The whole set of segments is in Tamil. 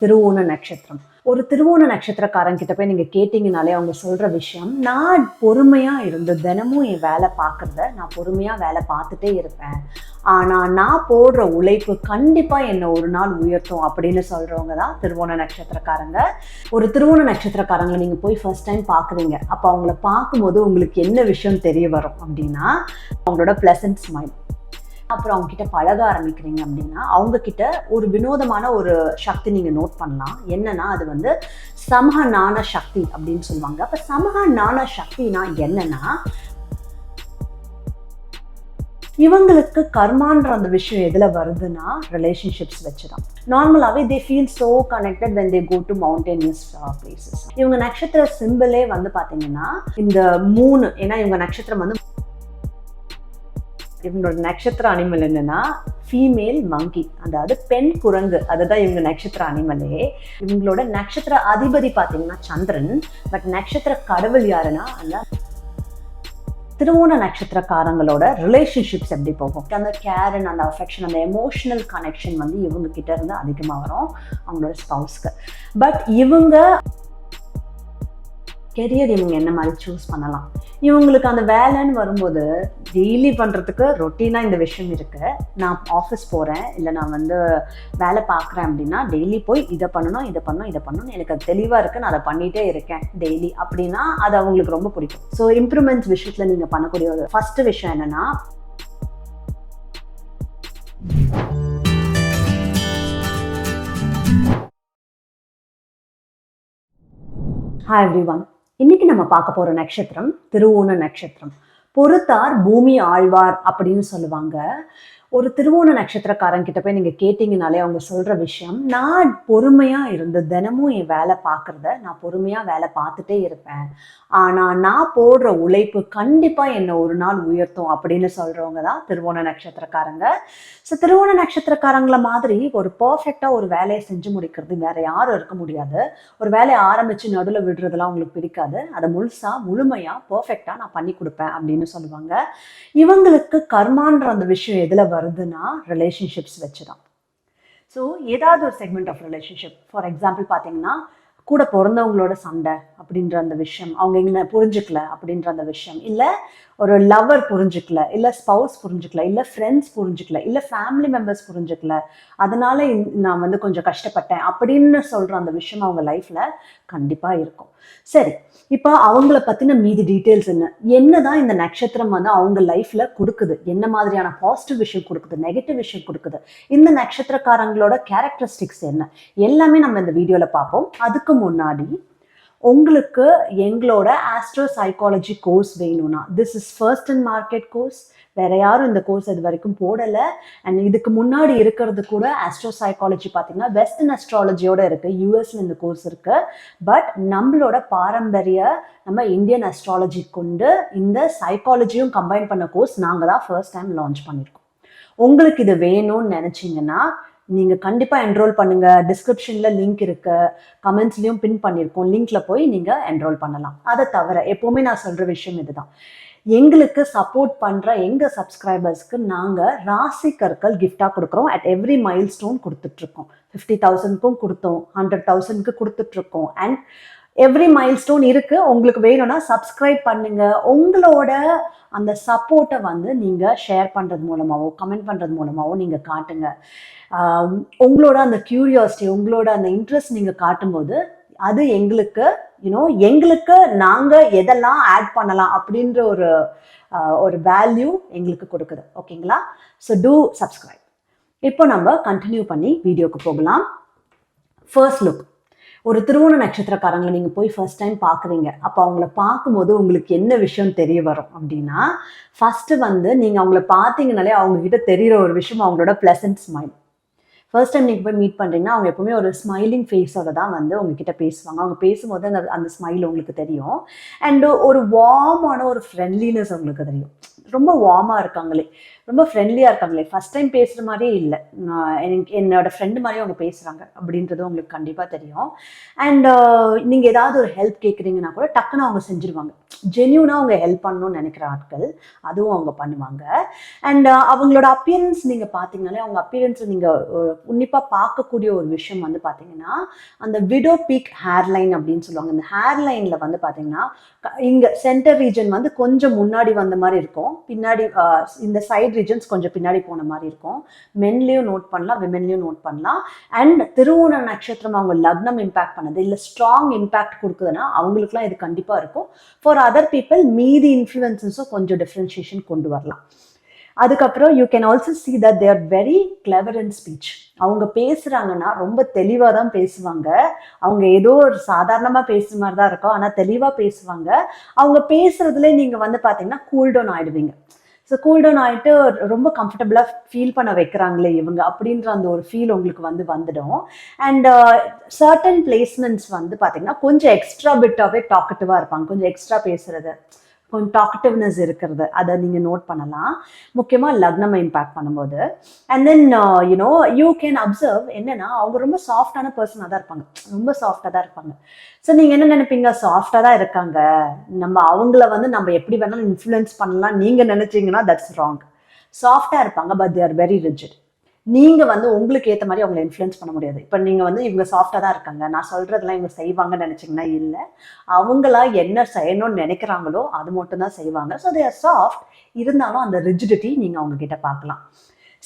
திருவோண நட்சத்திரம். ஒரு திருவோண நட்சத்திரக்காரங்கிட்ட போய் நீங்க கேட்டீங்கனாலே அவங்க சொல்ற விஷயம், நான் பொறுமையா இருந்து தினமும் என் வேலை பார்க்கறத நான் பொறுமையா வேலை பார்த்துட்டே இருப்பேன், ஆனா நான் போடுற உழைப்பு கண்டிப்பா என்னை ஒரு நாள் உயர்த்தும் அப்படின்னு சொல்றவங்க தான் திருவோண நட்சத்திரக்காரங்க. ஒரு திருவோண நட்சத்திரக்காரங்களை நீங்க போய் ஃபர்ஸ்ட் டைம் பாக்குறீங்க, அப்ப அவங்கள பார்க்கும்போது உங்களுக்கு என்ன விஷயம் தெரிய வரும் அப்படின்னா, அவங்களோட பிளசன்ட் ஸ்மைல். அப்புறம் அவங்க கிட்ட பழக ஆரம்பிக்கிறீங்க அப்படின்னா அவங்க கிட்ட ஒரு வினோதமான ஒரு சக்தி நீங்க நோட் பண்ணலாம். என்னன்னா அது வந்து சமஹ நாண சக்தி அப்படின்னு சொல்லுவாங்க. அப்ப சமஹ நாண சக்தினா என்னன்னா, இவங்களுக்கு கர்மான்ற அந்த விஷயம் எதுல வருதுன்னா ரிலேஷன்ஷிப்ஸ் வச்சுதான். நார்மலாவே they feel so connected when they go to mountainous places. இவங்க நட்சத்திர சிம்பிளே வந்து பாத்தீங்கன்னா இந்த 3, ஏன்னா இவங்க நட்சத்திரம் வந்து, இவங்களோட நட்சத்திர அனிமல் என்னன்னா ஃபீமேல் மங்கி, அதாவது பெண் குரங்கு. அதுதான் இவங்க நட்சத்திர அனிமலே. இவங்களோட நட்சத்திர அதிபதி பாத்தீங்கன்னா சந்திரன். பட் நட்சத்திர கடவுள் யாருன்னா அந்த திருவோண நட்சத்திரக்காரங்களோட ரிலேஷன்ஷிப்ஸ் எப்படி போகும், அந்த கேர் அண்ட் அந்த அஃபெக்ஷன், அந்த எமோஷனல் கனெக்ஷன் வந்து இவங்க கிட்ட இருந்து அதிகமா வரும் அவங்களோட ஸ்பவுஸ்க்கு. பட் இவங்க கெரியர் இவங்க என்ன மாதிரி சூஸ் பண்ணலாம், இவங்களுக்கு அந்த வேலைன்னு வரும்போது டெய்லி பண்ணுறதுக்கு ரொட்டீனாக இந்த விஷயம் இருக்குது. நான் ஆஃபீஸ் போகிறேன் இல்லை நான் வந்து வேலை பார்க்குறேன் அப்படின்னா டெய்லி போய் இதை பண்ணணும் இதை பண்ணணும் இதை பண்ணணும், எனக்கு அது தெளிவாக இருக்குது, நான் அதை பண்ணிகிட்டே இருக்கேன் டெய்லி அப்படின்னா அது அவங்களுக்கு ரொம்ப பிடிக்கும். ஸோ இம்ப்ரூவ்மெண்ட்ஸ் விஷயத்தில் நீங்கள் பண்ணக்கூடிய ஒரு ஃபஸ்ட்டு விஷயம் என்னென்னா, ஹாய் எவ்ரிவன். இன்னைக்கு நம்ம பார்க்க போற நட்சத்திரம் திருவோண நட்சத்திரம். பொறுத்தார் பூமி ஆழ்வார் அப்படின்னு சொல்லுவாங்க. ஒரு திருவோண நட்சத்திரக்காரங்கிட்ட போய் நீங்க கேட்டீங்கனாலே அவங்க சொல்ற விஷயம், நான் பொறுமையா இருந்து தினமும் என் வேலை பார்க்கறத நான் பொறுமையா வேலை பார்த்துட்டே இருப்பேன், ஆனா நான் போடுற உழைப்பு கண்டிப்பா என்னை ஒரு நாள் உயர்த்தும் அப்படின்னு சொல்றவங்க தான் திருவோண நட்சத்திரக்காரங்க. ஸோ திருவோண நட்சத்திரக்காரங்களை மாதிரி ஒரு பர்ஃபெக்டா ஒரு வேலையை செஞ்சு முடிக்கிறது வேற யாரும் இருக்க முடியாது. ஒரு வேலையை ஆரம்பிச்சு நடுவில் விடுறதுலாம் அவங்களுக்கு பிடிக்காது. அதை முழுமையா பர்ஃபெக்டா நான் பண்ணி கொடுப்பேன் அப்படின்னு சொல்லுவாங்க. இவங்களுக்கு கர்மான்ற அந்த விஷயம் எதுல வருதுன்னா ரிலேஷன்ஷிப்ஸ் வச்சுதான். ஸோ ஏதாவது ஒரு segment of relationship, for example பார்த்தீங்கன்னா கூட பிறந்தவங்களோட சண்டை அப்படின்ற அந்த விஷயம், அவங்க என்ன புரிஞ்சுக்கல அப்படின்ற அந்த விஷயம், இல்லை ஒரு லவர் புரிஞ்சுக்கல, இல்லை ஸ்பவுஸ் புரிஞ்சுக்கல, இல்லை ஃப்ரெண்ட்ஸ் புரிஞ்சுக்கல, இல்லை ஃபேமிலி மெம்பர்ஸ் புரிஞ்சுக்கல, அதனால நான் வந்து கொஞ்சம் கஷ்டப்பட்டேன் அப்படின்னு சொல்ற அந்த விஷயம் அவங்க லைஃப்ல கண்டிப்பா இருக்கும். சரி, இப்போ அவங்கள பத்தின மீதி டீட்டெயில்ஸ் என்னதான் இந்த நட்சத்திரம் வந்து அவங்க லைஃப்ல கொடுக்குது, என்ன மாதிரியான பாசிட்டிவ் விஷயம் கொடுக்குது, நெகட்டிவ் விஷயம் கொடுக்குது, இந்த நட்சத்திரக்காரங்களோட கேரக்டரிஸ்டிக்ஸ் என்ன, எல்லாமே நம்ம இந்த வீடியோல பார்ப்போம். அதுக்கு முன்னாடி உங்களுக்கு எங்களோட ஆஸ்ட்ரோ சைக்காலஜி கோர்ஸ் வேணும்னா, this is first in market course. வேற யாரும் இந்த கோர்ஸ் இது வரைக்கும் போடலை. அண்ட் இதுக்கு முன்னாடி இருக்கிறது கூட ஆஸ்ட்ரோ சைக்காலஜி பார்த்தீங்கன்னா வெஸ்டர்ன் அஸ்ட்ராலஜியோட இருக்கு, யூஎஸ்ல இந்த கோர்ஸ் இருக்கு. பட் நம்மளோட பாரம்பரிய நம்ம இந்தியன் அஸ்ட்ராலஜி கொண்டு இந்த சைக்காலஜியும் கம்பைன் பண்ண கோர்ஸ் நாங்கள் தான் ஃபர்ஸ்ட் டைம் லான்ச் பண்ணியிருக்கோம். உங்களுக்கு இது வேணும்னு நினைச்சீங்கன்னா நீங்க கண்டிப்பா என்ரோல் பண்ணுங்க. டிஸ்கிரிப்ஷன்ல லிங்க் இருக்கு, கமெண்ட்ஸ்லயும் பின் பண்ணியிருக்கோம், லிங்க்ல போய் நீங்க என்ரோல் பண்ணலாம். அதை தவிர எப்பவுமே நான் சொல்ற விஷயம் இதுதான், எங்களுக்கு சப்போர்ட் பண்ற எங்க சப்ஸ்கிரைபர்ஸ்க்கு நாங்க ராசி கற்கள் கிஃப்டா கொடுக்குறோம். அட் எவ்ரி மைல் ஸ்டோன் கொடுத்துட்டு இருக்கோம். 50,000க்கும் கொடுத்தோம், 100,000க்கு கொடுத்துட்டு இருக்கோம். அண்ட் எவ்ரி மைல் ஸ்டோன் இருக்கு. உங்களுக்கு வேணும்னா சப்ஸ்கிரைப் பண்ணுங்க. உங்களோட அந்த சப்போர்ட்டை வந்து நீங்க ஷேர் பண்றது மூலமாவோ கமெண்ட் பண்றது மூலமாவோ நீங்க காட்டுங்க. உங்களோட அந்த கியூரியாசிட்டி, உங்களோட அந்த இன்ட்ரெஸ்ட் நீங்க காட்டும்போது அது எங்களுக்கு எங்களுக்கு நாங்க எதெல்லாம் ஆட் பண்ணலாம் அப்படின்ற ஒரு வேல்யூ எங்களுக்கு கொடுக்குது. ஓகேங்களா? So two subscribe. இப்போ நம்ம கண்டினியூ பண்ணி வீடியோக்கு போகலாம். First look. ஒரு திருவோண நட்சத்திரக்காரங்களை நீங்க போய் ஃபர்ஸ்ட் டைம் பாக்குறீங்க, அப்போ அவங்கள பார்க்கும்போது உங்களுக்கு என்ன விஷயம் தெரிய வரும் அப்படின்னா, ஃபர்ஸ்ட் வந்து நீங்க அவங்கள பார்த்தீங்கனாலே அவங்க கிட்ட தெரியற ஒரு விஷயம் அவங்களோட பிளசன்ட் ஸ்மைல். ஃபர்ஸ்ட் டைம் நீங்கள் போய் மீட் பண்ணுறீங்கன்னா அவங்க எப்பவுமே ஒரு ஸ்மைலிங் ஃபேஸோட தான் வந்து உங்ககிட்ட பேசுவாங்க. அவங்க பேசும்போது அந்த ஸ்மைல் உங்களுக்கு தெரியும். அண்ட் ஒரு வார்மான ஒரு ஃப்ரெண்ட்லினஸ் உங்களுக்கு தெரியும். ரொம்ப வார்மாக இருக்காங்களே, ரொம்ப ஃப்ரெண்ட்லியாக இருக்காங்களே, ஃபர்ஸ்ட் டைம் பேசுகிற மாதிரியே இல்லை, எனக்கு என்னோட ஃப்ரெண்டு மாதிரியே அவங்க பேசுகிறாங்க அப்படின்றது உங்களுக்கு கண்டிப்பாக தெரியும். அண்ட் நீங்கள் ஏதாவது ஒரு ஹெல்ப் கேட்குறீங்கன்னா கூட டக்குன்னு அவங்க செஞ்சுருவாங்க. ஜென்யூனாக அவங்க ஹெல்ப் பண்ணணும்னு நினைக்கிற ஆட்கள், அதுவும் அவங்க பண்ணுவாங்க. அண்ட் அவங்களோட அப்பியரன்ஸ் நீங்கள் பார்த்தீங்கனாலே, அவங்க அப்பியரன்ஸை நீங்கள் உன்னிப்பாக பார்க்கக்கூடிய ஒரு விஷயம் வந்து பார்த்தீங்கன்னா, அந்த விடோ பீக் ஹேர்லைன் அப்படின்னு சொல்லுவாங்க. இந்த ஹேர்லைனில் வந்து பார்த்தீங்கன்னா இங்கே சென்டர் ரீஜன் வந்து கொஞ்சம் முன்னாடி வந்த மாதிரி இருக்கும், பின்னாடி இந்த சைட் ரீஜன்ஸ் கொஞ்சம் பின்னாடி போன மாதிரி இருக்கும். மென்லேயும் நோட் பண்ணலாம், விமென்லேயும் நோட் பண்ணலாம். அண்ட் திருவோண நட்சத்திரம் அவங்க லக்னம் இம்பேக்ட் பண்ணது இல்லை ஸ்ட்ராங் இம்பேக்ட் கொடுக்குதுன்னா அவங்களுக்குலாம் இது கண்டிப்பாக இருக்கும். ஃபார் அதர் பீப்புள் மீதி இன்ஃப்ளூயன்சஸும் கொஞ்சம் டிஃப்ரென்ஷியேஷன் கொண்டு வரலாம். அதுக்கப்புறம் you can also see that they are very clever in speech. அவங்க பேசுகிறாங்கன்னா ரொம்ப தெளிவாக தான் பேசுவாங்க. அவங்க ஏதோ ஒரு சாதாரணமாக பேசுகிற மாதிரி தான் இருக்கும், ஆனால் தெளிவாக பேசுவாங்க. அவங்க பேசுகிறதுல நீங்கள் வந்து பார்த்தீங்கன்னா கூல்டவுன் ஆகிடுவீங்க. ஸோ கூல்டவுன் ஆகிட்டு ரொம்ப கம்ஃபர்டபுளாக ஃபீல் பண்ண வைக்கிறாங்களே இவங்க அப்படின்ற அந்த ஒரு ஃபீல் உங்களுக்கு வந்துடும். அண்ட் சர்டன் பிளேஸ்மெண்ட்ஸ் வந்து பார்த்தீங்கன்னா கொஞ்சம் எக்ஸ்ட்ரா பிட்டாகவே டாக்கட்டிவாக இருப்பாங்க, கொஞ்சம் எக்ஸ்ட்ரா பேசுகிறது, கொஞ்சம் டாக்கட்டிவ்னஸ் இருக்கிறது, அதை நீங்கள் நோட் பண்ணலாம், முக்கியமாக லக்னம் இம்பேக்ட் பண்ணும்போது. And then you know you can observe என்னென்னா அவங்க ரொம்ப சாஃப்டான பர்சனாக தான் இருப்பாங்க, ரொம்ப சாஃப்டாக தான் இருப்பாங்க. ஸோ நீங்கள் என்ன நினைப்பீங்க, சாஃப்டாக தான் இருக்காங்க, நம்ம அவங்கள வந்து நம்ம எப்படி வேணாலும் இன்ஃப்ளூயன்ஸ் பண்ணலாம் நீங்கள் நினச்சிங்கன்னா தட்ஸ் ராங். சாஃப்டாக இருப்பாங்க, but they are very rigid. நீங்கள் வந்து உங்களுக்கு ஏற்ற மாதிரி அவங்களை இன்ஃப்ளூயன்ஸ் பண்ண முடியாது. இப்போ நீங்கள் வந்து இவங்க சாஃப்டாக தான் இருக்காங்க, நான் சொல்கிறதெல்லாம் இவங்க செய்வாங்கன்னு நினச்சிங்கன்னா இல்லை, அவங்களா என்ன செய்யணும்னு நினைக்கிறாங்களோ அது மட்டும் தான் செய்வாங்க. ஸோ தே ஆர் சாஃப்ட், இருந்தாலும் அந்த ரிஜிடிட்டி நீங்கள் அவங்கக்கிட்ட பார்க்கலாம்.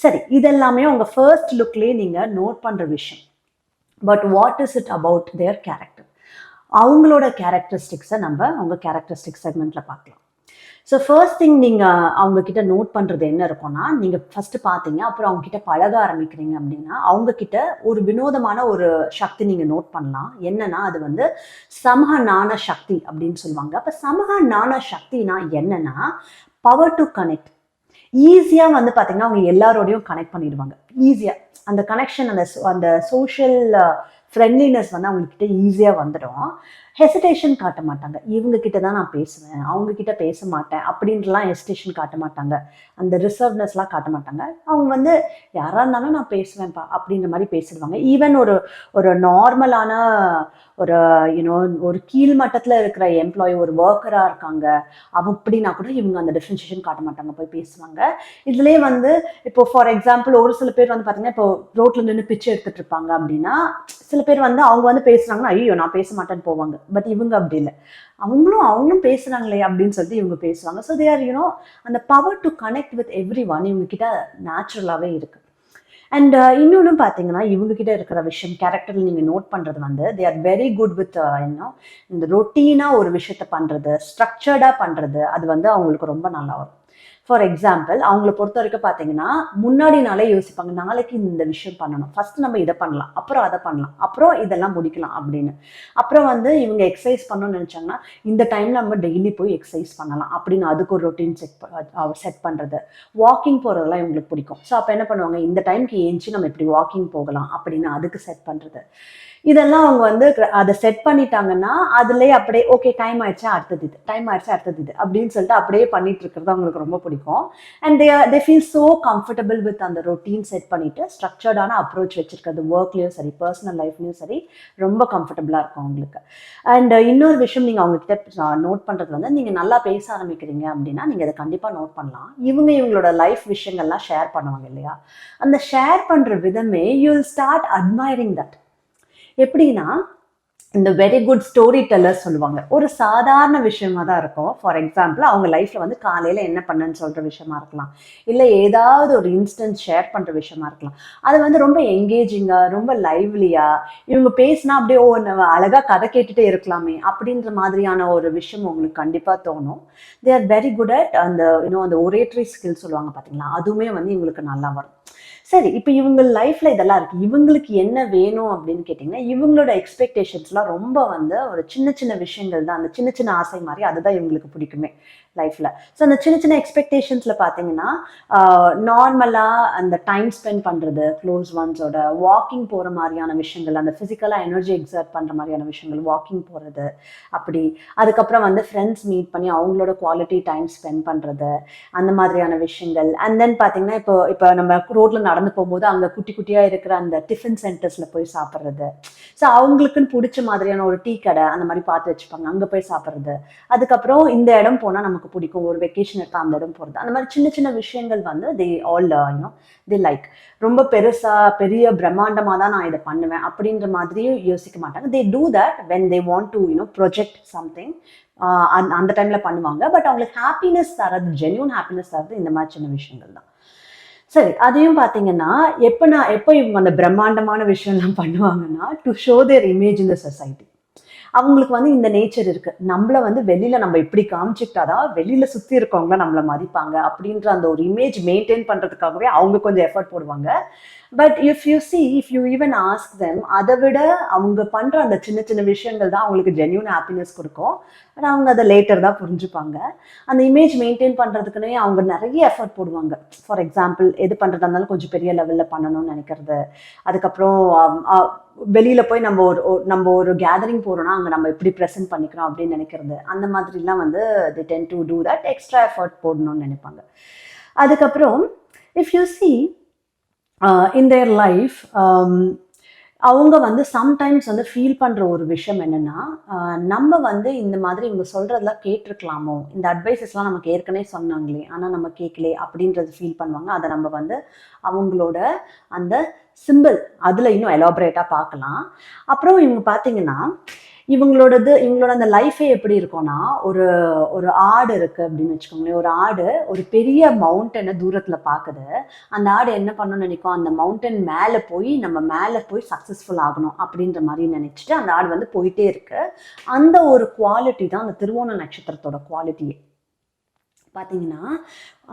சரி, இதெல்லாமே உங்கள் ஃபர்ஸ்ட் லுக்லேயே நீங்கள் நோட் பண்ணுற விஷயம். But what is it about their character? அவங்களோட கேரக்டரிஸ்டிக்ஸை நம்ம அவங்க கேரக்டரிஸ்டிக்ஸ் செக்மெண்ட்டில் பார்க்கலாம். ஸோ ஃபர்ஸ்ட் திங் நீங்கள் அவங்கக்கிட்ட நோட் பண்ணுறது என்ன இருக்கும்னா, நீங்கள் ஃபஸ்ட்டு பார்த்தீங்க அப்புறம் அவங்கக்கிட்ட பழக ஆரம்பிக்கிறீங்க அப்படின்னா அவங்கக்கிட்ட ஒரு வினோதமான ஒரு சக்தி நீங்கள் நோட் பண்ணலாம். என்னன்னா அது வந்து சமூக நாண சக்தி அப்படின்னு சொல்லுவாங்க. அப்போ சமூக நாண சக்தினா என்னன்னா பவர் டு கனெக்ட். ஈஸியாக வந்து பார்த்தீங்கன்னா அவங்க எல்லாரோடையும் கனெக்ட் பண்ணிடுவாங்க. ஈஸியாக அந்த கனெக்ஷன், அந்த சோஷியல் ஃப்ரெண்ட்லினஸ் வந்து அவங்கக்கிட்ட ஈஸியாக வந்துடும். ஹெசிடேஷன் காட்ட மாட்டாங்க, இவங்க கிட்ட தான் நான் பேசுவேன், அவங்க கிட்ட பேச மாட்டேன் அப்படின்றலாம் ஹெசிடேஷன் காட்ட மாட்டாங்க, அந்த ரிசர்வ்னஸ்லாம் காட்ட மாட்டாங்க. அவங்க வந்து யாராக இருந்தாலும் நான் பேசுவேன்ப்பா அப்படின்ற மாதிரி பேசிடுவாங்க. ஈவன் ஒரு நார்மலான ஒரு யூனோ ஒரு கீழ் மட்டத்தில் இருக்கிற எம்ப்ளாயி, ஒரு ஒர்க்கராக இருக்காங்க அப்படின்னா கூட இவங்க அந்த டிஃப்ரென்ஷியேஷன் காட்ட மாட்டாங்க, போய் பேசுவாங்க. இதுலேயே வந்து இப்போ ஃபார் எக்ஸாம்பிள் ஒரு சில பேர் வந்து பார்த்தீங்கன்னா இப்போ ரோட்டில் நின்று பிச்சை எடுத்துகிட்டு இருப்பாங்க அப்படின்னா சில பேர் வந்து அவங்க வந்து பேசுகிறாங்கன்னா ஐயோ நான் பேச மாட்டேன்னு போவாங்க. பட் இவங்க அப்படி இல்லை, அவங்களும் பேசுகிறாங்களே அப்படின்னு சொல்லிட்டு இவங்க பேசுவாங்க. ஸோ தே ஆர் யூனோ அந்த power to connect with every one இவங்க கிட்ட நேச்சுரலாகவே இருக்குது. அண்ட் இன்னொன்று பார்த்தீங்கன்னா இவங்ககிட்ட இருக்கிற விஷயம் கேரக்டரில் நீங்கள் நோட் பண்ணுறது வந்து they are very good with இந்த ரொட்டீனாக ஒரு விஷயத்த பண்ணுறது, ஸ்ட்ரக்சர்டாக பண்ணுறது, அது வந்து அவங்களுக்கு ரொம்ப நல்லா வரும். ஃபார் எக்ஸாம்பிள் அவங்கள பொறுத்த வரைக்கும் பார்த்தீங்கன்னா முன்னாடி நாளே யோசிப்பாங்க, நாளைக்கு இந்த விஷயம் பண்ணணும், ஃபர்ஸ்ட் நம்ம இதை பண்ணலாம், அப்புறம் அதை பண்ணலாம், அப்புறம் இதெல்லாம் முடிக்கலாம் அப்படின்னு. அப்புறம் வந்து இவங்க எக்ஸசைஸ் பண்ணணும்னு நினச்சாங்கன்னா இந்த டைமில் நம்ம டெய்லி போய் எக்ஸசைஸ் பண்ணலாம் அப்படின்னு அதுக்கு ஒரு ரொட்டீன் செட் பண்ணுறது. வாக்கிங் போகிறதெல்லாம் இவங்களுக்கு பிடிக்கும். ஸோ அப்போ என்ன பண்ணுவாங்க, இந்த டைமுக்கு ஏஞ்சி நம்ம இப்படி வாக்கிங் போகலாம் அப்படின்னு அதுக்கு செட் பண்ணுறது. இதெல்லாம் அவங்க வந்து அதை செட் பண்ணிட்டாங்கன்னா அதுலேயே அப்படியே ஓகே டைம் ஆயிடுச்சா அடுத்தது இது, டைம் ஆயிடுச்சா அடுத்தது இது அப்படின்னு சொல்லிட்டு அப்படியே பண்ணிட்டு இருக்கிறது அவங்களுக்கு ரொம்ப பிடிக்கும். And they feel so comfortable with அந்த ரொட்டீன் செட் பண்ணிட்டு ஸ்ட்ரக்சர்டான அப்ரோச் வச்சிருக்கிறது. ஒர்க்லேயும் சரி பர்சனல் லைஃப்லையும் சரி ரொம்ப கம்ஃபர்டபுளாக இருக்கும் அவங்களுக்கு. அண்ட் இன்னொரு விஷயம் நீங்கள் அவங்ககிட்ட நோட் பண்ணுறது வந்து நீங்கள் நல்லா பேச ஆரம்பிக்கிறீங்க அப்படின்னா நீங்கள் அதை கண்டிப்பாக நோட் பண்ணலாம். இவங்களோட லைஃப் விஷயங்கள்லாம் ஷேர் பண்ணுவாங்க இல்லையா, அந்த ஷேர் பண்ணுற விதமே you will start admiring that. எப்படின்னா இந்த வெரி குட் ஸ்டோரி டெல்லர் சொல்லுவாங்க, ஒரு சாதாரண விஷயமா தான் இருக்கும். ஃபார் எக்ஸாம்பிள் அவங்க லைஃப்ல வந்து காலையில் என்ன பண்ணன்னு சொல்கிற விஷயமா இருக்கலாம், இல்லை ஏதாவது ஒரு இன்ஸ்டன்ஸ் ஷேர் பண்ணுற விஷயமா இருக்கலாம். அது வந்து ரொம்ப என்கேஜிங்காக ரொம்ப லைவ்லியாக இவங்க பேசினா அப்படியே அழகாக கதை கேட்டுகிட்டே இருக்கலாமே அப்படின்ற மாதிரியான ஒரு விஷயம் உங்களுக்கு கண்டிப்பாக தோணும். They are very good at அந்த அந்த ஒரேட்ரி ஸ்கில் சொல்லுவாங்க பார்த்தீங்களா, அதுவுமே வந்து இவங்களுக்கு நல்லா வரும். சரி, இப்போ இவங்க லைஃப்ல இதெல்லாம் இருக்கு, இவங்களுக்கு என்ன வேணும் அப்படின்னு கேட்டிங்கன்னா இவங்களோட எக்ஸ்பெக்டேஷன்ஸ்லாம் ரொம்ப வந்து ஒரு சின்ன சின்ன விஷயங்கள் தான், அந்த சின்ன சின்ன ஆசை மாதிரி அதுதான் இவங்களுக்கு பிடிக்குமே. லைஃப்ல. ஸோ அந்த சின்ன சின்ன எக்ஸ்பெக்டேஷன்ஸ்ல பார்த்தீங்கன்னா நார்மலா அந்த டைம் ஸ்பெண்ட் பண்றது க்ளோஸ் ஒன்ஸோட, வாக்கிங் போற மாதிரியான விஷயங்கள், அந்த பிசிக்கலா எனர்ஜி எக்ஸர்ட் பண்ற மாதிரியான விஷயங்கள், வாக்கிங் போறது அப்படி. அதுக்கப்புறம் வந்து ஃப்ரெண்ட்ஸ் மீட் பண்ணி அவங்களோட குவாலிட்டி டைம் ஸ்பெண்ட் பண்றது, அந்த மாதிரியான விஷயங்கள். அண்ட் தென் பார்த்தீங்கன்னா இப்போ இப்போ நம்ம ரோட்ல நடந்து போகும்போது அங்கே குட்டி குட்டியா இருக்கிற அந்த டிஃபன் சென்டர்ஸ்ல போய் சாப்பிட்றது. ஸோ அவங்களுக்குன்னு பிடிச்ச மாதிரியான ஒரு டீ கடை அந்த மாதிரி பார்த்து வச்சுப்பாங்க, அங்கே போய் சாப்பிட்றது. அதுக்கப்புறம் இந்த இடம் போனால் நமக்கு பிடிக்கும், ஒரு வெக்கேஷன் எடுத்தால் அந்த இடம் போகிறது. அந்த மாதிரி சின்ன சின்ன விஷயங்கள் வந்து they all you know they like. ரொம்ப பெரிய பிரம்மாண்டமாக தான் நான் இதை பண்ணுவேன் அப்படின்ற மாதிரியும் யோசிக்க மாட்டாங்க. They do that when they want to project something. அந்த டைமில் பண்ணுவாங்க. பட் அவங்களுக்கு ஹாப்பினஸ் தரது, ஜென்யூன் ஹாப்பினஸ் தரது இந்த மாதிரி சின்ன விஷயங்கள் தான். சரி, அதையும் பார்த்தீங்கன்னா எப்போ இவங்க அந்த பிரம்மாண்டமான விஷயம்லாம் பண்ணுவாங்கன்னா, to show there image in the society. அவங்களுக்கு வந்து இந்த நேச்சர் இருக்கு, நம்மள வந்து வெளியில நம்ம இப்படி காமிச்சுக்கிட்டாதான் வெளியில சுத்தி இருக்கவங்க நம்மள மதிப்பாங்க அப்படின்ற அந்த ஒரு இமேஜ் மெயின்டைன் பண்றதுக்காகவே அவங்க கொஞ்சம் எஃபர்ட் போடுவாங்க. But if you even ask them, அதை விட அவங்க பண்ற அந்த சின்ன சின்ன விஷயங்கள் தான் அவங்களுக்கு ஜென்யூன் ஹாப்பினஸ் கொடுக்கும். பட் அவங்க அதை லேட்டர் தான் புரிஞ்சுப்பாங்க. அந்த இமேஜ் மெயின்டைன் பண்றதுக்குன்னே அவங்க நிறைய எஃபர்ட் போடுவாங்க. ஃபார் எக்ஸாம்பிள், எது பண்றதா இருந்தாலும் கொஞ்சம் பெரிய லெவல்ல பண்ணணும்னு நினைக்கிறது. அதுக்கப்புறம் வெளியில போய் நம்ம ஒரு கேதரிங் போறோம்னா அங்க நம்ம எப்படி ப்ரெசென்ட் பண்ணிக்கிறோம் அப்படின்னு நினைக்கிறது. அந்த மாதிரிலாம் வந்து they tend to do that, extra effort போடணும்னு நினைப்பாங்க. அதுக்கப்புறம் if you see in their life, அவங்க வந்து சம்டைம்ஸ் வந்து ஃபீல் பண்ணுற ஒரு விஷயம் என்னென்னா, நம்ம வந்து இந்த மாதிரி இவங்க சொல்கிறதெல்லாம் கேட்டிருக்கலாமோ, இந்த அட்வைஸஸ்லாம் நமக்கு ஏற்கனவே சொன்னாங்களே ஆனால் நம்ம கேட்கலே அப்படின்றது ஃபீல் பண்ணுவாங்க. அதை நம்ம வந்து அவங்களோட அந்த சிம்பிள் அதில் இன்னும் எலாபரேட்டாக பார்க்கலாம். அப்புறம் இவங்க பார்த்தீங்கன்னா இவங்களோட அந்த லைஃபே எப்படி இருக்கும்னா, ஒரு ஆடு இருக்கு அப்படின்னு வச்சுக்கோங்களேன். ஒரு ஆடு ஒரு பெரிய மவுண்டனை தூரத்துல பாக்குது. அந்த ஆடு என்ன பண்ணணும்னு நினைக்கும், அந்த மவுண்டன் நம்ம மேல போய் சக்சஸ்ஃபுல் ஆகணும் அப்படின்ற மாதிரி நினைச்சிட்டு அந்த ஆடு வந்து போயிட்டே இருக்கு. அந்த ஒரு குவாலிட்டி தான் அந்த திருவோண நட்சத்திரத்தோட குவாலிட்டியே. பார்த்தீங்கன்னா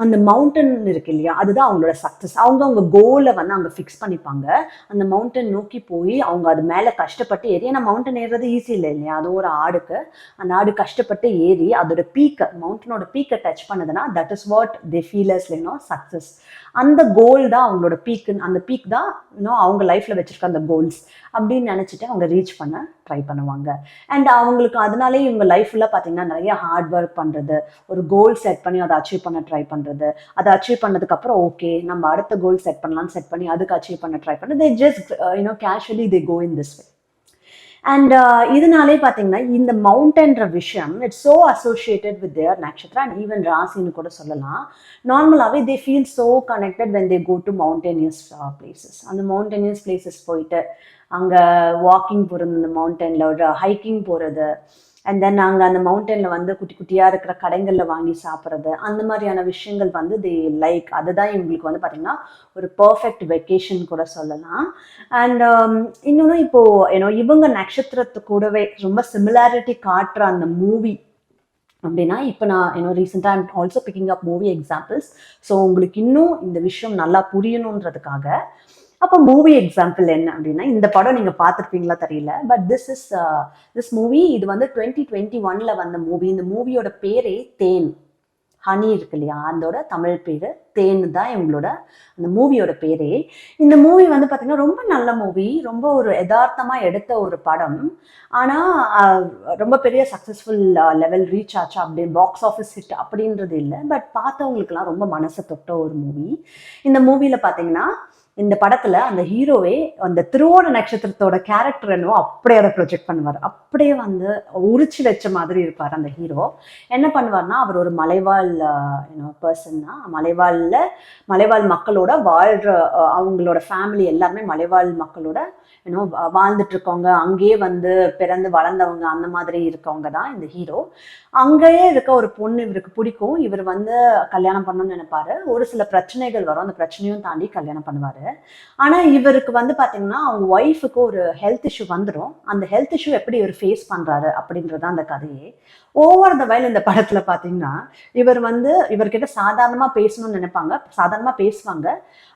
அந்த மவுண்டன் இருக்கு இல்லையா, அதுதான் அவங்களோட சக்ஸஸ். அவங்க கோலை வந்து அங்கே ஃபிக்ஸ் பண்ணிப்பாங்க. அந்த மவுண்டன் நோக்கி போய் அவங்க அது மேலே கஷ்டப்பட்டு ஏறி, ஏன்னா மவுண்டன் ஏறுறது ஈஸி இல்லை இல்லையா, அது ஒரு ஆடுக்கு. அந்த ஆடு கஷ்டப்பட்டு ஏறி அதோட மவுண்டனோட பீக்கை டச் பண்ணுதுன்னா that is what they feel as success. அந்த கோல் தான் அவங்களோட அந்த பீக் தான் அவங்க லைஃப்ல வச்சிருக்க அந்த கோல்ஸ் அப்படின்னு நினைச்சிட்டு அவங்க ரீச் பண்ண ட்ரை பண்ணுவாங்க. அண்ட் அவங்களுக்கு அதனாலே இவங்க லைஃப் ஃபுல்லாக பார்த்தீங்கன்னா நிறைய ஹார்ட் ஒர்க் பண்ணுறது, ஒரு கோல் செட் பண்ணி அதை அச்சீவ் பண்ண ட்ரை பண்ணுறது, அதை அச்சீவ் பண்ணதுக்கப்புறம் ஓகே நம்ம அடுத்த கோல் செட் பண்ணி அதுக்கு அச்சீவ் பண்ண ட்ரை பண்ணுறது. They just casually they go in this way. And இதனாலே பார்த்தீங்கன்னா இந்த மவுண்டன்ற விஷயம் it's so associated with their நட்சத்திரம் அண்ட் ஈவன் ராசின்னு கூட சொல்லலாம். நார்மலாகவே they feel so connected when they go to mountainous places. அந்த மவுண்டேனியஸ் பிளேசஸ் போயிட்டு அங்கே வாக்கிங் போகிறது, அந்த மவுண்டனில் ஒரு ஹைக்கிங் போகிறது, அண்ட் தென் அங்கே அந்த மவுண்டனில் வந்து குட்டி குட்டியாக இருக்கிற கடைகளில் வாங்கி சாப்பிட்றது, அந்த மாதிரியான விஷயங்கள் வந்து தே லைக். அதுதான் இவங்களுக்கு வந்து பார்த்திங்கன்னா ஒரு பர்ஃபெக்ட் வெக்கேஷன் கூட சொல்லலாம். அண்ட் இன்னொன்று இப்போது இவங்க நட்சத்திரத்து கூடவே ரொம்ப சிமிலாரிட்டி காட்டுற அந்த மூவி அப்படின்னா, இப்போ நான் ரீசெண்டாக I'm also picking up movie examples. So உங்களுக்கு இன்னும் இந்த விஷயம் நல்லா புரியணுன்றதுக்காக அப்போ மூவி எக்ஸாம்பிள் என்ன அப்படின்னா, இந்த படம் நீங்கள் பார்த்துருப்பீங்களா தெரியல, பட் திஸ் மூவி இது வந்து 2021 வந்த மூவி. இந்த மூவியோட பேரே தேன். ஹனி இருக்கு இல்லையா, அதோட தமிழ் பேர் தேன் தான் இவங்களோட அந்த மூவியோட பேரே. இந்த மூவி வந்து பார்த்தீங்கன்னா ரொம்ப நல்ல மூவி, ரொம்ப ஒரு யதார்த்தமாக எடுத்த ஒரு படம். ஆனால் ரொம்ப பெரிய சக்ஸஸ்ஃபுல் லெவல் ரீச் ஆச்சா அப்படின்னு பாக்ஸ் ஆஃபீஸ் ஹிட் அப்படின்றது இல்லை, பட் பார்த்தவங்களுக்குலாம் ரொம்ப மனசை தொட்ட ஒரு மூவி. இந்த மூவியில் பார்த்தீங்கன்னா இந்த படத்துல அந்த ஹீரோவே அந்த திருவோண நட்சத்திரத்தோட கேரக்டர் என்னவோ அப்படியே அதை ப்ரொஜெக்ட் பண்ணுவார். அப்படியே வந்து உரிச்சு வச்ச மாதிரி இருப்பார் அந்த ஹீரோ. என்ன பண்ணுவார்னா, அவர் ஒரு மலைவாழ் பர்சன் தான். மலைவாழ் மக்களோட வாழ்ற அவங்களோட ஃபேமிலி எல்லாருமே மலைவாழ் மக்களோட வாழ்ந்துட்டு இருக்கவங்க, அங்கேயே வந்து பிறந்து வளர்ந்தவங்க, அந்த மாதிரி இருக்கவங்க தான் இந்த ஹீரோ. அங்கேயே இருக்க ஒரு பொண்ணு இவருக்கு பிடிக்கும். இவர் வந்து கல்யாணம் பண்ணணும்னு நினைப்பாரு. ஒரு சில பிரச்சனைகள் வரும், அந்த பிரச்சனையும் தாண்டி கல்யாணம் பண்ணுவாரு. ஆனால் இவருக்கு வந்து பார்த்தீங்கன்னா அவங்க ஒய்ஃபுக்கு ஒரு ஹெல்த் இஷ்யூ வந்துடும். அந்த ஹெல்த் இஷ்யூ எப்படி இவர் ஃபேஸ் பண்ணுறாரு அப்படின்றது அந்த கதையே. ஓவர் த வைல் இந்த படத்தில் பார்த்தீங்கன்னா இவர் வந்து இவர்கிட்ட சாதாரணமாக பேசணும்னு நினைப்பாங்க, சாதாரணமாக பேசுவாங்க.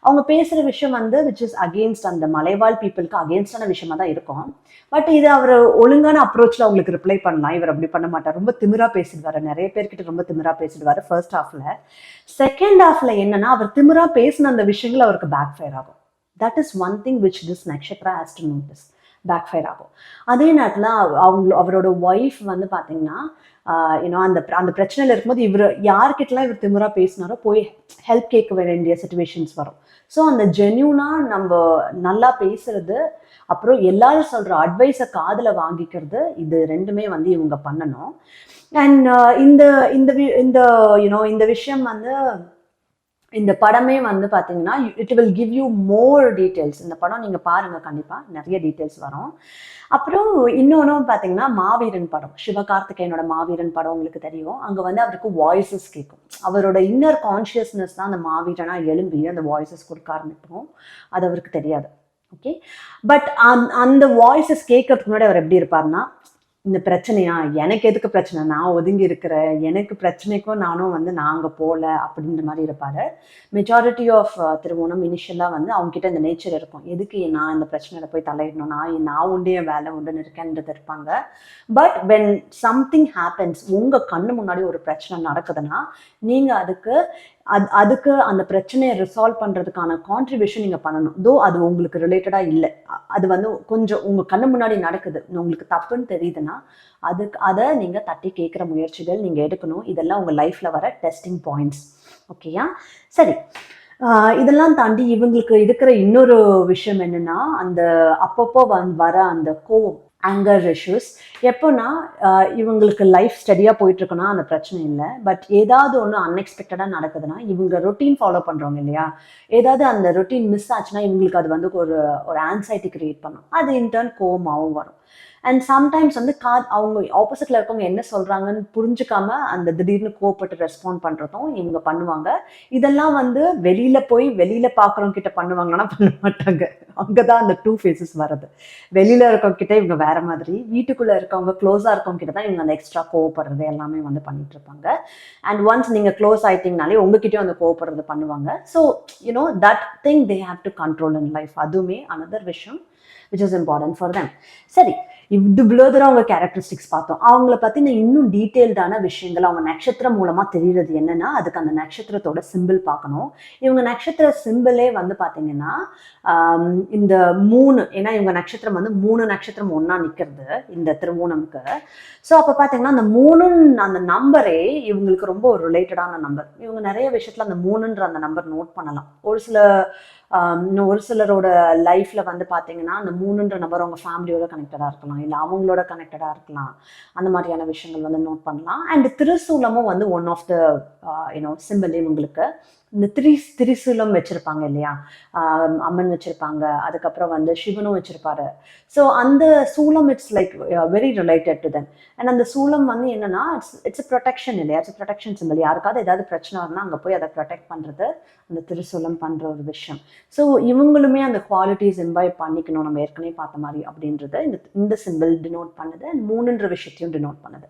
அவங்க பேசுகிற விஷயம் வந்து விச் இஸ் அகெயின்ஸ்ட் அந்த மலைவாழ் பீப்புளுக்கு அகெயின்ஸ்டான விஷயமா தான் இருக்கும். பட் இது அவர் ஒழுங்கான அப்ரோச்சில் அவங்களுக்கு ரிப்ளை பண்ணலாம். இவர் அப்படி பண்ண மாட்டார். ரொம்ப திமிரா பேசிடுவார். நிறைய பேர்கிட்ட ரொம்ப திமிரா பேசிடுவார் ஃபர்ஸ்ட் ஹாஃப்ல. செகண்ட் ஹாஃப்ல என்னன்னா அவர் திமிரா பேசின அந்த விஷயங்கள் அவருக்கு பேக் ஃபயர் ஆகும். That is one thing which this Nakshatra has to notice. Backfire ஆகும். அதே நேரத்தில் அவரோட ஒய்ஃப் வந்து பார்த்தீங்கன்னா அந்த அந்த பிரச்சனையில் இருக்கும்போது இவர் யார்கிட்டலாம் இவர் திமிரா பேசினாரோ போய் ஹெல்ப் கேட்க வேண்டிய சுச்சுவேஷன்ஸ் வரும். ஸோ அந்த ஜென்யூனாக நம்ம நல்லா பேசுறது, அப்புறம் எல்லாரும் சொல்கிற அட்வைஸை காதில் வாங்கிக்கிறது, இது ரெண்டுமே வந்து இவங்க பண்ணணும். அண்ட் இந்த இந்த இந்த இந்த விஷயம் வந்து இந்த படமே வந்து பார்த்தீங்கன்னா it will give you more details. இந்த படம் நீங்கள் பாருங்கள், கண்டிப்பாக நிறைய டீட்டெயில்ஸ் வரும். அப்புறம் இன்னொன்று பார்த்தீங்கன்னா மாவீரன் படம், சிவகார்த்திகேயனோட மாவீரன் படம் உங்களுக்கு தெரியும். அங்கே வந்து அவருக்கு வாய்ஸஸ் கேட்கும். அவரோட இன்னர் கான்ஷியஸ்னஸ் தான் அந்த மாவீரனாக எழும்பி அந்த வாய்ஸஸ் கொடுக்க ஆரம்பிப்போம். அது அவருக்கு தெரியாது. ஓகே, பட் அந்த வாய்ஸஸ் கேட்கறதுக்கு முன்னாடி அவர் எப்படி இருப்பார்னா, இந்த பிரச்சனையா, எனக்கு எதுக்கு பிரச்சனை, நான் ஒதுங்கி இருக்கிறேன், எனக்கு பிரச்சனைக்கும் நானும் வந்து நாங்கள் போகல அப்படின்ற மாதிரி இருப்பார். மெஜாரிட்டி ஆஃப் திருவோணம் இனிஷியலாக வந்து அவங்ககிட்ட இந்த நேச்சர் இருக்கும். எதுக்கு நான் இந்த பிரச்சனையில் போய் தலையிடணும், நான் உண்டே வேலை உண்டுன்னு இருக்கேன்றது இருப்பாங்க. பட் வென் சம்திங் ஹேப்பன்ஸ், உங்கள் கண்ணு முன்னாடி ஒரு பிரச்சனை நடக்குதுன்னா நீங்கள் அதுக்கு அந்த பிரச்சனையை ரிசால்வ் பண்ணுறதுக்கான கான்ட்ரிபியூஷன் நீங்கள் பண்ணணும். தோ அது உங்களுக்கு ரிலேட்டடாக இல்லை, அது வந்து கொஞ்சம் உங்கள் கண்ணு முன்னாடி நடக்குது, உங்களுக்கு தப்புன்னு தெரியுதுன்னா அதை நீங்கள் தட்டி கேட்குற முயற்சிகள் நீங்கள் எடுக்கணும். இதெல்லாம் உங்கள் லைஃப்பில் வர டெஸ்டிங் பாயிண்ட்ஸ். ஓகேயா, சரி. இதெல்லாம் தாண்டி இவங்களுக்கு இருக்கிற இன்னொரு விஷயம் என்னன்னா, அந்த அப்பப்போ வர அந்த கோவம், ஆங்கர் இஷ்யூஸ். எப்போனா இவங்களுக்கு லைஃப் ஸ்டடியாக போயிட்டுருக்குன்னா அந்த பிரச்சனை இல்லை. பட் ஏதாவது ஒன்று அன்எக்ஸ்பெக்டடாக நடக்குதுன்னா, இவங்க ரொட்டீன் ஃபாலோ பண்ணுறவங்க இல்லையா, ஏதாவது அந்த ரொட்டீன் மிஸ் ஆச்சுன்னா இவங்களுக்கு அது வந்து ஒரு ஆன்சைட்டி கிரியேட் பண்ணும். அது இன்டர்ன் கோவமாகவும் வரும். அண்ட் சம்டைம்ஸ் வந்து அவங்க ஆப்போசிட்ல இருக்கவங்க என்ன சொல்றாங்கன்னு புரிஞ்சுக்காம அந்த திடீர்னு கோவப்பட்டு ரெஸ்பாண்ட் பண்றதும் இவங்க பண்ணுவாங்க. இதெல்லாம் வந்து வெளியில பாக்குறவங்க கிட்ட பண்ணுவாங்கன்னா பண்ண மாட்டாங்க. அங்கதான் அந்த 2 ஃபேஸஸ் வருது. வெளியில இருக்கவங்க கிட்ட இவங்க வேற மாதிரி, வீட்டுக்குள்ள இருக்கவங்க க்ளோஸா இருக்கவங்க கிட்ட தான் இவங்க அந்த எக்ஸ்ட்ரா கோவப்படுறது எல்லாமே வந்து பண்ணிட்டு இருப்பாங்க. அண்ட் ஒன்ஸ் நீங்க க்ளோஸ் ஆயிட்டீங்கனாலே உங்ககிட்டயும் அந்த கோவப்படுறது பண்ணுவாங்க. So that thing they have to control in life. அதுவுமே அனதர் விஷயம் which is important for them. சரி, இவ்வளோ தூரம் அவங்க கேரக்டரிஸ்டிக்ஸ் பார்த்தோம். அவங்கள பற்றின இன்னும் டீட்டெயில்டான விஷயங்கள் அவங்க நட்சத்திரம் மூலமாக தெரிகிறது என்னன்னா, அதுக்கு அந்த நட்சத்திரத்தோட சிம்பிள் பார்க்கணும். இவங்க நட்சத்திர சிம்பிளே வந்து பார்த்தீங்கன்னா இந்த 3, ஏன்னா இவங்க நட்சத்திரம் வந்து 3 நட்சத்திரம் ஒன்றா நிற்கிறது இந்த திருவோணம்க்கு. ஸோ அப்போ பார்த்தீங்கன்னா அந்த 3 அந்த நம்பரே இவங்களுக்கு ரொம்ப ஒரு ரிலேட்டடான நம்பர். இவங்க நிறைய விஷயத்தில் அந்த 3ன்ற அந்த நம்பர் நோட் பண்ணலாம். ஒரு சிலரோட லைஃப்ல வந்து பார்த்தீங்கன்னா அந்த 3ன்ற நம்பர் அவங்க ஃபேமிலியோட கனெக்டடாக இருக்கலாம், இல்லை அவங்களோட கனெக்டடாக இருக்கலாம். அந்த மாதிரியான விஷயங்கள் வந்து நோட் பண்ணலாம். அண்ட் திருசூலமும் வந்து ஒன் ஆஃப் த சிம்பிள். இவங்களுக்கு இந்த திரிசூலம் வச்சிருப்பாங்க இல்லையா, அம்மன் வச்சிருப்பாங்க, அதுக்கப்புறம் வந்து சிவனும் வச்சிருப்பாரு. ஸோ அந்த சூலம் it's like very related to them. And அந்த சூலம் வந்து என்னன்னா இட்ஸ் ப்ரொடெக்ஷன் இல்லையா, இட்ஸ் ப்ரொடெக்ஷன் சிம்பிள். யாருக்காவது ஏதாவது பிரச்சனை வரும்னா அங்கே போய் அதை ப்ரொடெக்ட் பண்ணுறது அந்த திருசூலம் பண்ணுற ஒரு விஷயம். ஸோ இவங்களுமே அந்த குவாலிட்டிஸ் இன்வைட் பண்ணிக்கணும், நம்ம ஏற்கனவே பார்த்த மாதிரி அப்படின்றத இந்த சிம்பிள் டினோட் பண்ணுது. அண்ட் 3ன்ற விஷயத்தையும் டினோட் பண்ணுது.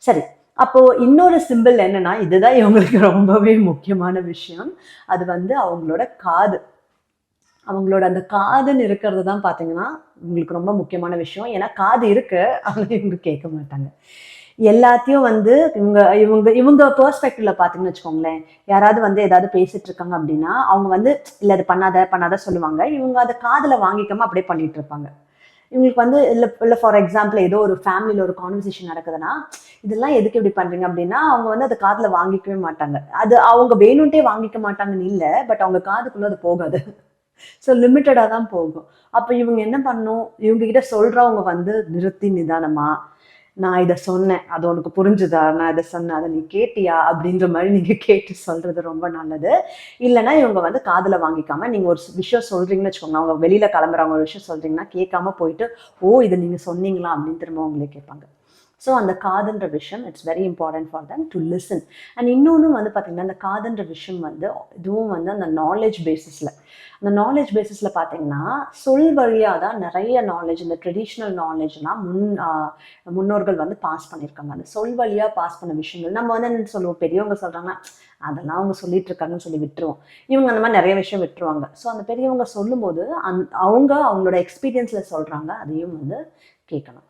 சரி, அப்போ இன்னொரு சிம்பிள் என்னன்னா, இதுதான் இவங்களுக்கு ரொம்பவே முக்கியமான விஷயம். அது வந்து அவங்களோட காது. அவங்களோட அந்த காதுன்னு இருக்கிறது தான் பார்த்தீங்கன்னா உங்களுக்கு ரொம்ப முக்கியமான விஷயம். ஏன்னா காது இருக்கு, ஆனால் இவங்க கேட்க மாட்டாங்க. எல்லாத்தையும் வந்து இவங்க பெர்ஸ்பெக்டிவ்ல பார்த்தீங்கன்னு வச்சுக்கோங்களேன், யாராவது வந்து ஏதாவது பேசிட்டு இருக்காங்க அப்படின்னா அவங்க வந்து இல்லை அது பண்ணாத சொல்லுவாங்க. இவங்க அதை காதில் வாங்கிக்காம அப்படியே பண்ணிட்டு இருப்பாங்க. இவங்களுக்கு வந்து இல்லை ஃபார் எக்ஸாம்பிள் ஏதோ ஒரு ஃபேமிலியில் ஒரு கான்வர்சேஷன் நடக்குதுன்னா, இதெல்லாம் எதுக்கு இப்படி பண்ணுறீங்க அப்படின்னா அவங்க வந்து அதை காதில் வாங்கிக்கவே மாட்டாங்க. அது அவங்க வேணும்ட்டே வாங்கிக்க மாட்டாங்கன்னு இல்லை, பட் அவங்க காதுக்குள்ளே அது போகாது. ஸோ லிமிட்டடாக தான் போகும். அப்போ இவங்க என்ன பண்ணணும், இவங்க கிட்ட சொல்கிறவங்க வந்து நிறுத்தி நிதானமா, நான் இதை சொன்னேன், அது உனக்கு புரிஞ்சுதா, நான் இதை சொன்னேன், அதை நீ கேட்டியா அப்படின்ற மாதிரி நீங்கள் கேட்டு சொல்கிறது ரொம்ப நல்லது. இல்லைன்னா இவங்க வந்து காதில் வாங்கிக்காமல் நீங்கள் ஒரு விஷயம் சொல்கிறீங்கன்னு வச்சுக்கோங்க, அவங்க வெளியில் கிளம்புறவங்க ஒரு விஷயம் சொல்கிறீங்கன்னா கேட்காம போயிட்டு, ஓ இதை நீங்கள் சொன்னீங்களா அப்படின்னு திரும்ப அவங்களே கேட்பாங்க. ஸோ அந்த காதுன்ற விஷயம் it's very important for them to listen. And இன்னொன்று வந்து பார்த்திங்கன்னா அந்த காதுன்ற விஷயம் வந்து இதுவும் வந்து அந்த நாலேஜ் பேசிஸில், அந்த நாலேஜ் பேசிஸில் பார்த்தீங்கன்னா சொல் வழியாக தான் நிறைய நாலேஜ், இந்த ட்ரெடிஷ்னல் நாலேஜ்லாம் முன்னோர்கள் வந்து பாஸ் பண்ணியிருக்காங்க. அந்த சொல் வழியாக பாஸ் பண்ண விஷயங்கள் நம்ம வந்து என்ன சொல்லுவோம், பெரியவங்க சொல்கிறாங்கன்னா அதெல்லாம் அவங்க சொல்லிட்டு இருக்காங்கன்னு சொல்லி விட்டுருவோம். இவங்க அந்த மாதிரி நிறைய விஷயம் விட்டுருவாங்க. ஸோ அந்த பெரியவங்க சொல்லும்போது அவங்க அவங்களோட எக்ஸ்பீரியன்ஸில் சொல்கிறாங்க, அதையும் வந்து கேட்கணும்.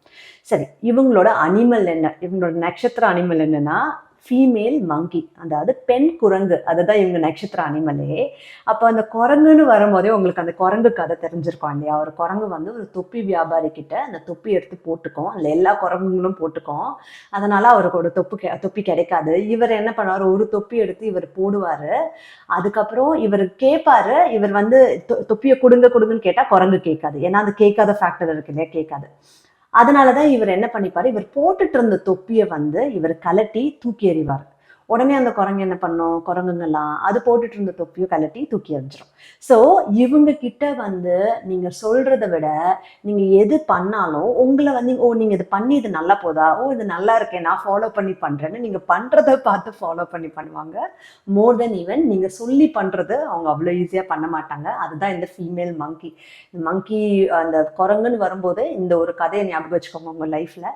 சரி, இவங்களோட அனிமல் என்ன, இவங்களோட நட்சத்திர அனிமல் என்னன்னா ஃபீமேல் மங்கி, அதாவது பெண் குரங்கு. அதுதான் இவங்க நட்சத்திர அனிமலே. அப்போ அந்த குரங்குன்னு வரும்போதே உங்களுக்கு அந்த குரங்கு கதை தெரிஞ்சிருக்கோம் இல்லையா? ஒரு குரங்கு வந்து ஒரு தொப்பி வியாபாரி கிட்ட அந்த தொப்பி எடுத்து போட்டுக்கும், அதில் எல்லா குரங்குகளும் போட்டுக்கும். அதனால அவருக்கு ஒரு தொப்பி கிடைக்காது. இவர் என்ன பண்ணுவார், ஒரு தொப்பி எடுத்து இவர் போடுவார். அதுக்கப்புறம் இவர் கேட்பாரு, இவர் வந்து தொப்பியை கொடுங்கன்னு கேட்டால் குரங்கு கேட்காது. ஏன்னா அது கேட்காத ஃபேக்டர் இருக்கு இல்லையா, கேட்காது. அதனாலதான் இவர் என்ன பண்ணிப்பாரு, இவர் போட்டுட்டு இருந்த தொப்பியை வந்து இவர் கலட்டி தூக்கி எறிவார். உடனே அந்த குரங்கு என்ன பண்ணும், குரங்குங்கெல்லாம் அது போட்டுட்டு இருந்த தொப்பியை கலட்டி தூக்கி எறிஞ்சிடும். ஸோ இவங்க கிட்ட வந்து நீங்க சொல்றத விட நீங்க எது பண்ணாலும் உங்களை வந்து நீங்க இது பண்ணி இது நல்லா போதா, இது நல்லா இருக்கேன் நான் ஃபாலோ பண்ணி பண்றேன்னு நீங்க பண்றதை பார்த்து ஃபாலோ பண்ணி பண்ணுவாங்க. மோர் தென் ஈவன் நீங்க சொல்லி பண்றது அவங்க அவ்வளோ ஈஸியா பண்ண மாட்டாங்க. அதுதான் இந்த ஃபீமேல் மங்கி. மங்கி அந்த குரங்குன்னு வரும்போது இந்த ஒரு கதையை ஞாபகம் வச்சுக்கோங்க உங்க லைஃப்ல.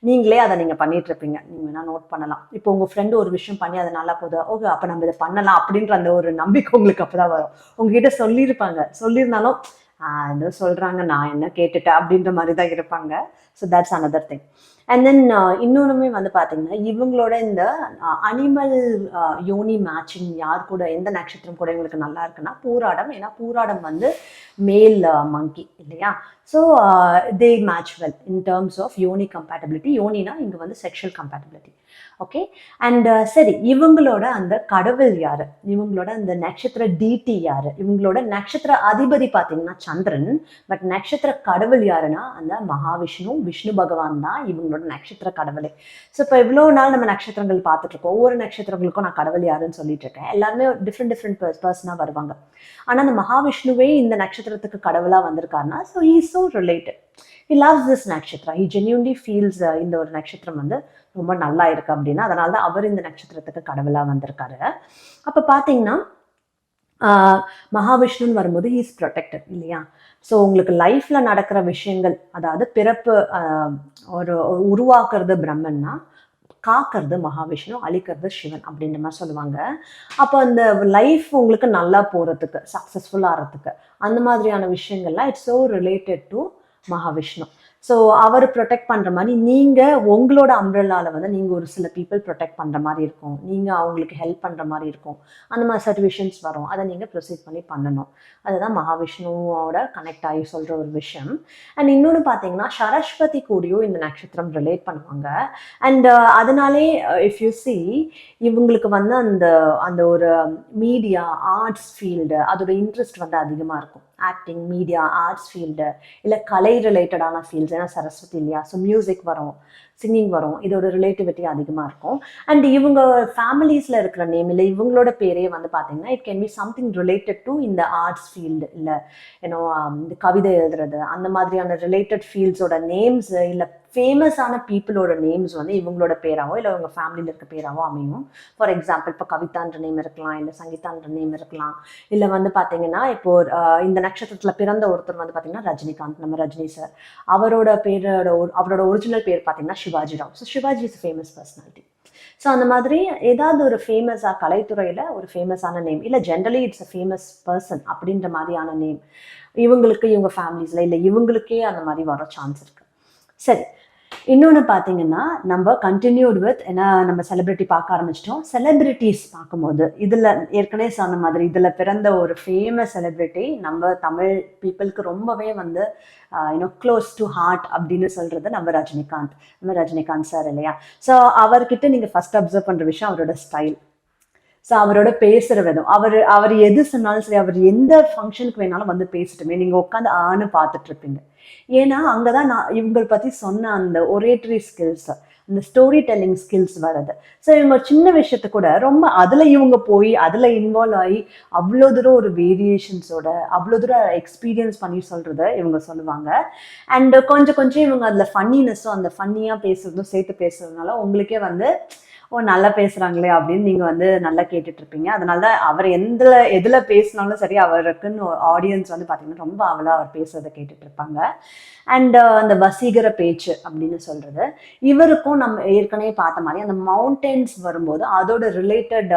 நீங்களே அதை நீங்க பண்ணிட்டு இருப்பீங்க, நீங்க வேணா நோட் பண்ணலாம். இப்போ உங்க ஃப்ரெண்டு ஒரு விஷயம் பண்ணி அதை நல்லா போதா, ஓகே அப்ப நம்ம இதை பண்ணலாம் அப்படின்ற அந்த ஒரு நம்பிக்கை உங்களுக்கு அப்பதான் வரும். உங்ககிட்ட சொல்லியிருந்தாலும் ஏதோ சொல்றாங்க நான் என்ன கேட்டுட்டேன் அப்படின்ற மாதிரி தான் இருப்பாங்க. So that's another thing. And then இன்னொன்றுமே வந்து பார்த்தீங்கன்னா இவங்களோட இந்த அனிமல் யோனி மேட்சிங் யார் கூட, எந்த நட்சத்திரம் கூட இவங்களுக்கு நல்லா இருக்குன்னா பூராடம். ஏன்னா பூராடம் வந்து மேல் மங்கி இல்லையா? So they match well in terms of yoni compatibility. யோனினா இங்கே வந்து செக்ஷுவல் கம்பேட்டபிலிட்டி. ஓகே. அண்ட் சரி, இவங்களோட அந்த கடவுள் யாரு, இவங்களோட அந்த நட்சத்திர டிடி யாரு, இவங்களோட நட்சத்திர அதிபதி பார்த்தீங்கன்னா சந்திரன். பட் நட்சத்திர கடவுள் யாருன்னா அந்த மகாவிஷ்ணு, விஷ்ணு பகவான் தான் இவங்களோட நட்சத்திர கடவுளே. ஸோ இப்போ இவ்வளோ நாள் நம்ம நட்சத்திரங்கள் பார்த்துட்டு இருக்கோம். ஒவ்வொரு நட்சத்திரங்களுக்கும் நான் கடவுள் யாருன்னு சொல்லிட்டு இருக்கேன். எல்லாருமே டிஃப்ரெண்ட் பர்சனாக வருவாங்க. ஆனால் அந்த மகாவிஷ்ணுவே இந்த நட்சத்திரத்துக்கு கடவுளாக வந்திருக்காருன்னா so he is so related. He loves this nakshatra. He genuinely feels இந்த ஒரு நட்சத்திரம் வந்து ரொம்ப நல்லா இருக்கு அப்படின்னா அதனால தான் அவர் இந்த நட்சத்திரத்துக்கு கடவுளா வந்திருக்காரு. அப்ப பாத்தீங்கன்னா மகாவிஷ்ணுன்னு வரும்போது இஸ் ப்ரொடெக்டட் இல்லையா? ஸோ உங்களுக்கு லைஃப்ல நடக்கிற விஷயங்கள், அதாவது பிறப்பு ஒரு உருவாக்குறது பிரம்மன்னா, காக்கிறது மகாவிஷ்ணு, அழிக்கிறது சிவன் அப்படின்ற மாதிரி சொல்லுவாங்க. அப்போ அந்த லைஃப் உங்களுக்கு நல்லா போறதுக்கு, சக்சஸ்ஃபுல் ஆகிறதுக்கு, அந்த மாதிரியான விஷயங்கள்லாம் it's so related to Mahavishnu. So அவர் ப்ரொடெக்ட் பண்ணுற மாதிரி நீங்கள் உங்களோட அம்ப்ரெல்லாவில் வந்து நீங்கள் ஒரு சில பீப்புள் ப்ரொடெக்ட் பண்ணுற மாதிரி இருக்கும், நீங்கள் அவங்களுக்கு ஹெல்ப் பண்ணுற மாதிரி இருக்கும். அந்த மாதிரி சர்டிஃபிகேஷன்ஸ் வரும், அதை நீங்கள் ப்ரொசீட் பண்ணி பண்ணணும். அதுதான் மகாவிஷ்ணுவோட கனெக்ட் ஆகி சொல்கிற ஒரு விஷயம். அண்ட் இன்னொன்று பார்த்தீங்கன்னா சரஸ்வதி கூடயும் இந்த நட்சத்திரம் ரிலேட் பண்ணுவாங்க. அண்ட் அதனாலே இஃப் யூ சி இவங்களுக்கு வந்து அந்த அந்த ஒரு மீடியா ஆர்ட்ஸ் ஃபீல்டு அதோட இன்ட்ரெஸ்ட் வந்து அதிகமாக இருக்கும். ஆக்டிங், மீடியா, ஆர்ட்ஸ் ஃபீல்டு, இல்லை கலை ரிலேட்டடான ஃபீல்ட்ஸ். ஏன்னா சரஸ்வதி இல்லையா? ஸோ மியூசிக் வரும், சிங்கிங் வரும், இதோட ரிலேட்டிவிட்டி அதிகமாக இருக்கும். அண்ட் இவங்க ஃபேமிலிஸில் இருக்கிற நேம் இல்லை இவங்களோட பேரே வந்து பார்த்தீங்கன்னா it can be something related to இந்த ஆர்ட்ஸ் ஃபீல்டு, இல்லை ஏன்னோ இந்த கவிதை எழுதுறது, அந்த மாதிரியான ரிலேட்டட் ஃபீல்ட்ஸோட நேம்ஸ் இல்லை ஃபேமஸான பீப்புளோட நேம்ஸ் வந்து இவங்களோட பேராவோ இல்லை இவங்க ஃபேமிலியில் இருக்க பேராவோ அமையும். ஃபார் எக்ஸாம்பிள் இப்போ கவிதான்ற நேம் இருக்கலாம், இல்லை சங்கீதான்ற நேம் இருக்கலாம், இல்லை வந்து பார்த்தீங்கன்னா இப்போ இந்த நட்சத்திரத்தில் பிறந்த ஒருத்தர் வந்து பார்த்தீங்கன்னா ரஜினிகாந்த், நம்ம ரஜினி சார், அவரோட ஒரிஜினல் பேர் பார்த்தீங்கன்னா Shivaji Rao. So Shivaji is famous personality. So அந்த மாதிரி ஏதாவது ஒரு ஃபேமஸாக கலைத்துறையில் ஒரு ஃபேமஸான நேம், இல்லை generally it's a famous person அப்படின்ற மாதிரியான நேம் இவங்களுக்கு, இவங்க ஃபேமிலிஸில் இல்லை இவங்களுக்கே அந்த மாதிரி வர சான்ஸ் இருக்குது. சரி, இன்னொன்று பார்த்தீங்கன்னா நம்ம கண்டினியூட் வித், ஏன்னா நம்ம செலிபிரிட்டி பார்க்க ஆரம்பிச்சிட்டோம். செலிபிரிட்டிஸ் பார்க்கும்போது இதில் ஏற்கனவே சொன்ன மாதிரி இதில் பிறந்த ஒரு ஃபேமஸ் செலிபிரிட்டி நம்ம தமிழ் பீப்புளுக்கு ரொம்பவே வந்து க்ளோஸ் டு ஹார்ட் அப்படின்னு சொல்கிறது நம்ம ரஜினிகாந்த் சார் இல்லையா? ஸோ அவர்கிட்ட நீங்கள் ஃபர்ஸ்ட் அப்சர்வ் பண்ணுற விஷயம் அவரோட ஸ்டைல். ஸோ அவரோட பேசுற விதம், அவர் அவர் எது சொன்னாலும் சரி, அவர் எந்த ஃபங்க்ஷனுக்கு வேணாலும் வந்து பேசட்டுமே, நீங்க உட்காந்து ஆன்னு பார்த்துட்டு இருப்பீங்க. ஏன்னா அங்கதான் நான் இவங்களை பத்தி சொன்ன அந்த ஒரேட்டரி ஸ்கில்ஸ், அந்த ஸ்டோரி டெல்லிங் ஸ்கில்ஸ் வருது. ஸோ இவங்க சின்ன விஷயத்த கூட ரொம்ப அதுல இவங்க போய் அதுல இன்வால்வ் ஆகி அவ்வளோ தூரம் ஒரு வேரியேஷன்ஸோட அவ்வளோ தூரம் எக்ஸ்பீரியன்ஸ் பண்ணி சொல்றத இவங்க சொல்லுவாங்க. அண்ட் கொஞ்சம் கொஞ்சம் இவங்க அதுல ஃபன்னினஸும் அந்த ஃபன்னியா பேசுறதும் சேர்த்து பேசுறதுனால உங்களுக்கே வந்து ஓ நல்லா பேசுறாங்களே அப்படின்னு நீங்க வந்து நல்லா கேட்டுட்டு இருப்பீங்க. அதனாலதான் அவர் எதுல பேசினாலும் சரி, அவருக்குன்னு ஆடியன்ஸ் வந்து பாத்தீங்கன்னா ரொம்ப அவளா அவர் பேசுறதை கேட்டுட்டு இருப்பாங்க. அண்ட் அந்த வசீகர பேச்சு அப்படின்னு சொல்றது, இவருக்கும் நம்ம ஏற்கனவே பார்த்த மாதிரி அந்த மவுண்டன்ஸ் வரும்போது அதோட ரிலேட்டட்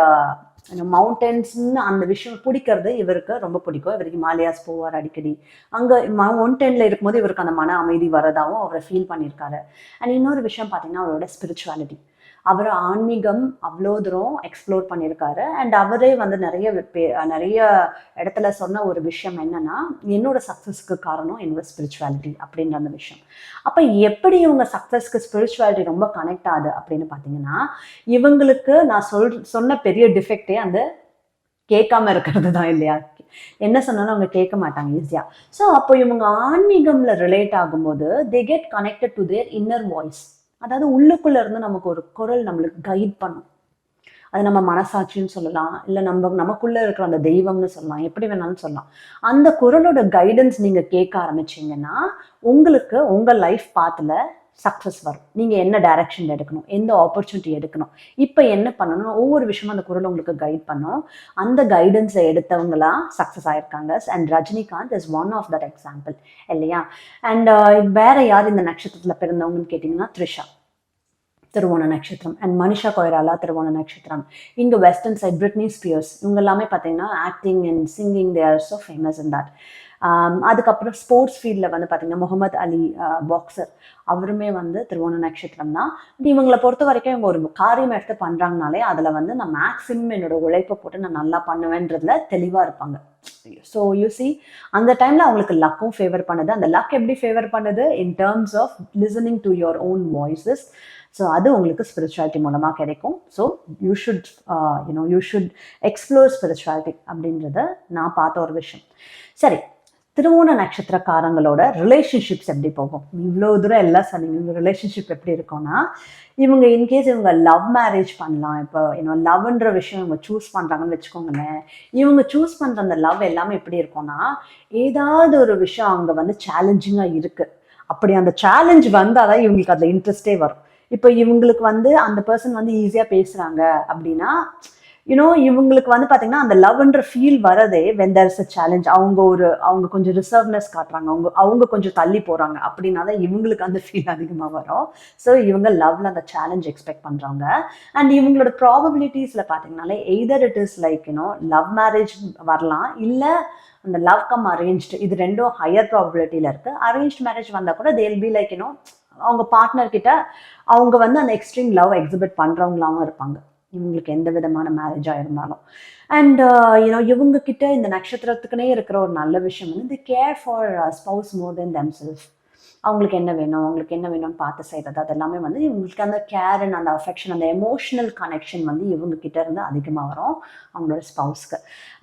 மவுண்டன்ஸ்ன்னு அந்த விஷயம் பிடிக்கிறது இவருக்கு ரொம்ப பிடிக்கும். இவர் ஹிமாலயாஸ் போவார் அடிக்கடி. அங்கே மவுண்டன்ல இருக்கும்போது இவருக்கு அந்த மன அமைதி வரதாகவும் அவரை ஃபீல் பண்ணியிருக்காரு. அண்ட் இன்னொரு விஷயம் பார்த்தீங்கன்னா அவரோட ஸ்பிரிச்சுவாலிட்டி. அவர் ஆன்மீகம் அவ்வளோ தூரம் எக்ஸ்ப்ளோர் பண்ணியிருக்காரு. அண்ட் அவரே வந்து நிறைய இடத்துல சொன்ன ஒரு விஷயம் என்னன்னா, என்னோட சக்ஸஸ்க்கு காரணம் என்னோட ஸ்பிரிச்சுவாலிட்டி அப்படின்ற அந்த விஷயம். அப்போ எப்படி இவங்க சக்ஸஸ்க்கு ஸ்பிரிச்சுவாலிட்டி ரொம்ப கனெக்ட் ஆகுது அப்படின்னு பார்த்தீங்கன்னா, இவங்களுக்கு நான் சொன்ன பெரிய டிஃபெக்டே அந்த கேட்காம இருக்கிறது தான் இல்லையா? என்ன சொன்னாலும் அவங்க கேட்க மாட்டாங்க ஈஸியா. ஸோ அப்போ இவங்க ஆன்மீகம்ல ரிலேட் ஆகும்போது they get connected to their inner voice. அதாவது உள்ளுக்குள்ள இருந்து நமக்கு ஒரு குரல் நம்மளுக்கு கைட் பண்ணும். அது நம்ம மனசாட்சின்னு சொல்லலாம், இல்லை நமக்குள்ள இருக்கிற அந்த தெய்வம்னு சொல்லலாம், எப்படி வேணாலும் சொல்லலாம். அந்த குரலோட கைடன்ஸ் நீங்க கேட்க ஆரம்பிச்சீங்கன்னா உங்களுக்கு உங்க லைஃப் பாத்துல சக்ஸஸ் வரும். நீங்க என்ன டைரக்ஷன் எடுக்கணும், எந்த ஆப்பர்ச்சுனிட்டி எடுக்கணும், இப்போ என்ன பண்ணணும், ஒவ்வொரு விஷயமும் அந்த குரல் உங்களுக்கு கைட் பண்ணும். அந்த கைடன்ஸை எடுத்தவங்களா சக்ஸஸ் ஆயிருக்காங்க. And Rajinikanth is one of that example இல்லையா? அண்ட் வேற யார் இந்த நட்சத்திரத்துல பிறந்தவங்கன்னு கேட்டீங்கன்னா த்ரிஷா, திருவோண நட்சத்திரம். அண்ட் மனிஷா கொய்ராலா திருவோண நட்சத்திரம். இங்கே வெஸ்டர்ன் சைட் பிரிட்னி ஸ்பியர்ஸ், இவங்க எல்லாமே பார்த்தீங்கன்னா acting and singing they are so famous in that. அதுக்கப்புறம் ஸ்போர்ட்ஸ் ஃபீல்டில் வந்து பார்த்தீங்கன்னா முகமது அலி பாக்ஸர், அவருமே வந்து திருவோண நட்சத்திரம் தான். இவங்களை பொறுத்த வரைக்கும் இவங்க ஒரு காரியம் எடுத்து பண்ணுறாங்கனாலே அதில் வந்து நான் மேக்ஸிமம் என்னோட உழைப்பை போட்டு நான் நல்லா பண்ணுவேன்றதுல தெளிவாக இருப்பாங்க. ஸோ யூசி அந்த டைமில் அவங்களுக்கு லக்கும் ஃபேவர் பண்ணுது. அந்த லக் எப்படி ஃபேவர் பண்ணுது? In terms of listening to your own voices. So அது உங்களுக்கு ஸ்பிரிச்சுவாலிட்டி மூலமாக கிடைக்கும். So you should explore spirituality அப்படின்றத நான் பார்த்த ஒரு விஷயம். சரி, திருவோண நட்சத்திரக்காரங்களோட ரிலேஷன்ஷிப்ஸ் எப்படி போகும்? இவ்வளோ தூரம் எல்லாம் சொன்னீங்க, இவங்க ரிலேஷன்ஷிப் எப்படி இருக்கும்னா, இவங்க இன்கேஸ் இவங்க லவ் மேரேஜ் பண்ணலாம். இப்போ லவ்ன்ற விஷயம் இவங்க சூஸ் பண்ணுறாங்கன்னு வச்சுக்கோங்களேன். இவங்க சூஸ் பண்ணுற அந்த லவ் எல்லாமே எப்படி இருக்கும்னா, ஏதாவது ஒரு விஷயம் அங்கே வந்து சேலஞ்சிங்காக இருக்குது, அப்படி அந்த சேலஞ்ச் வந்தால் தான் இவங்களுக்கு அதில் இன்ட்ரெஸ்டே வரும். இப்போ இவங்களுக்கு வந்து அந்த பர்சன் வந்து ஈஸியாக பேசுகிறாங்க அப்படின்னா இவங்களுக்கு வந்து பார்த்தீங்கன்னா அந்த லவ்ன்ற ஃபீல் வரதே when there is a challenge. அவங்க கொஞ்சம் ரிசர்வ்னஸ் காட்டுறாங்க, அவங்க கொஞ்சம் தள்ளி போகிறாங்க அப்படின்னா தான் இவங்களுக்கு அந்த ஃபீல் அதிகமாக வரும். ஸோ இவங்க லவ்ல அந்த சேலஞ்ச் எக்ஸ்பெக்ட் பண்ணுறாங்க. அண்ட் இவங்களோட ப்ராபபிலிட்டிஸில் பார்த்தீங்கன்னாலே either it is like love marriage வரலாம், இல்லை அந்த லவ் கம் அரேஞ்ச்டு, இது ரெண்டும் ஹையர் ப்ராபபிலிட்டியில் இருக்குது. அரேஞ்ச் மேரேஜ் வந்தால் கூட தேல் பி லைக் அவங்க பார்ட்னர் கிட்ட அவங்க வந்து அந்த எக்ஸ்ட்ரீம் லவ் எக்ஸிபிட் பண்ணுறவங்களாவும் இருப்பாங்க, இவங்களுக்கு எந்த விதமான மேரேஜாக இருந்தாலும். அண்ட் இவங்க கிட்ட இந்த நட்சத்திரத்துக்குனே இருக்கிற ஒரு நல்ல விஷயம் வந்து they care for spouse more than themself. அவங்களுக்கு என்ன வேணும்னு பார்த்து செய்கிறது, அது எல்லாமே வந்து இவங்களுக்கு அந்த கேர் அண்ட் அந்த அஃபெக்ஷன், அந்த எமோஷனல் கனெக்ஷன் வந்து இவங்க கிட்ட இருந்து அதிகமாக வரும் அவங்களோட ஸ்பவுஸ்க்கு.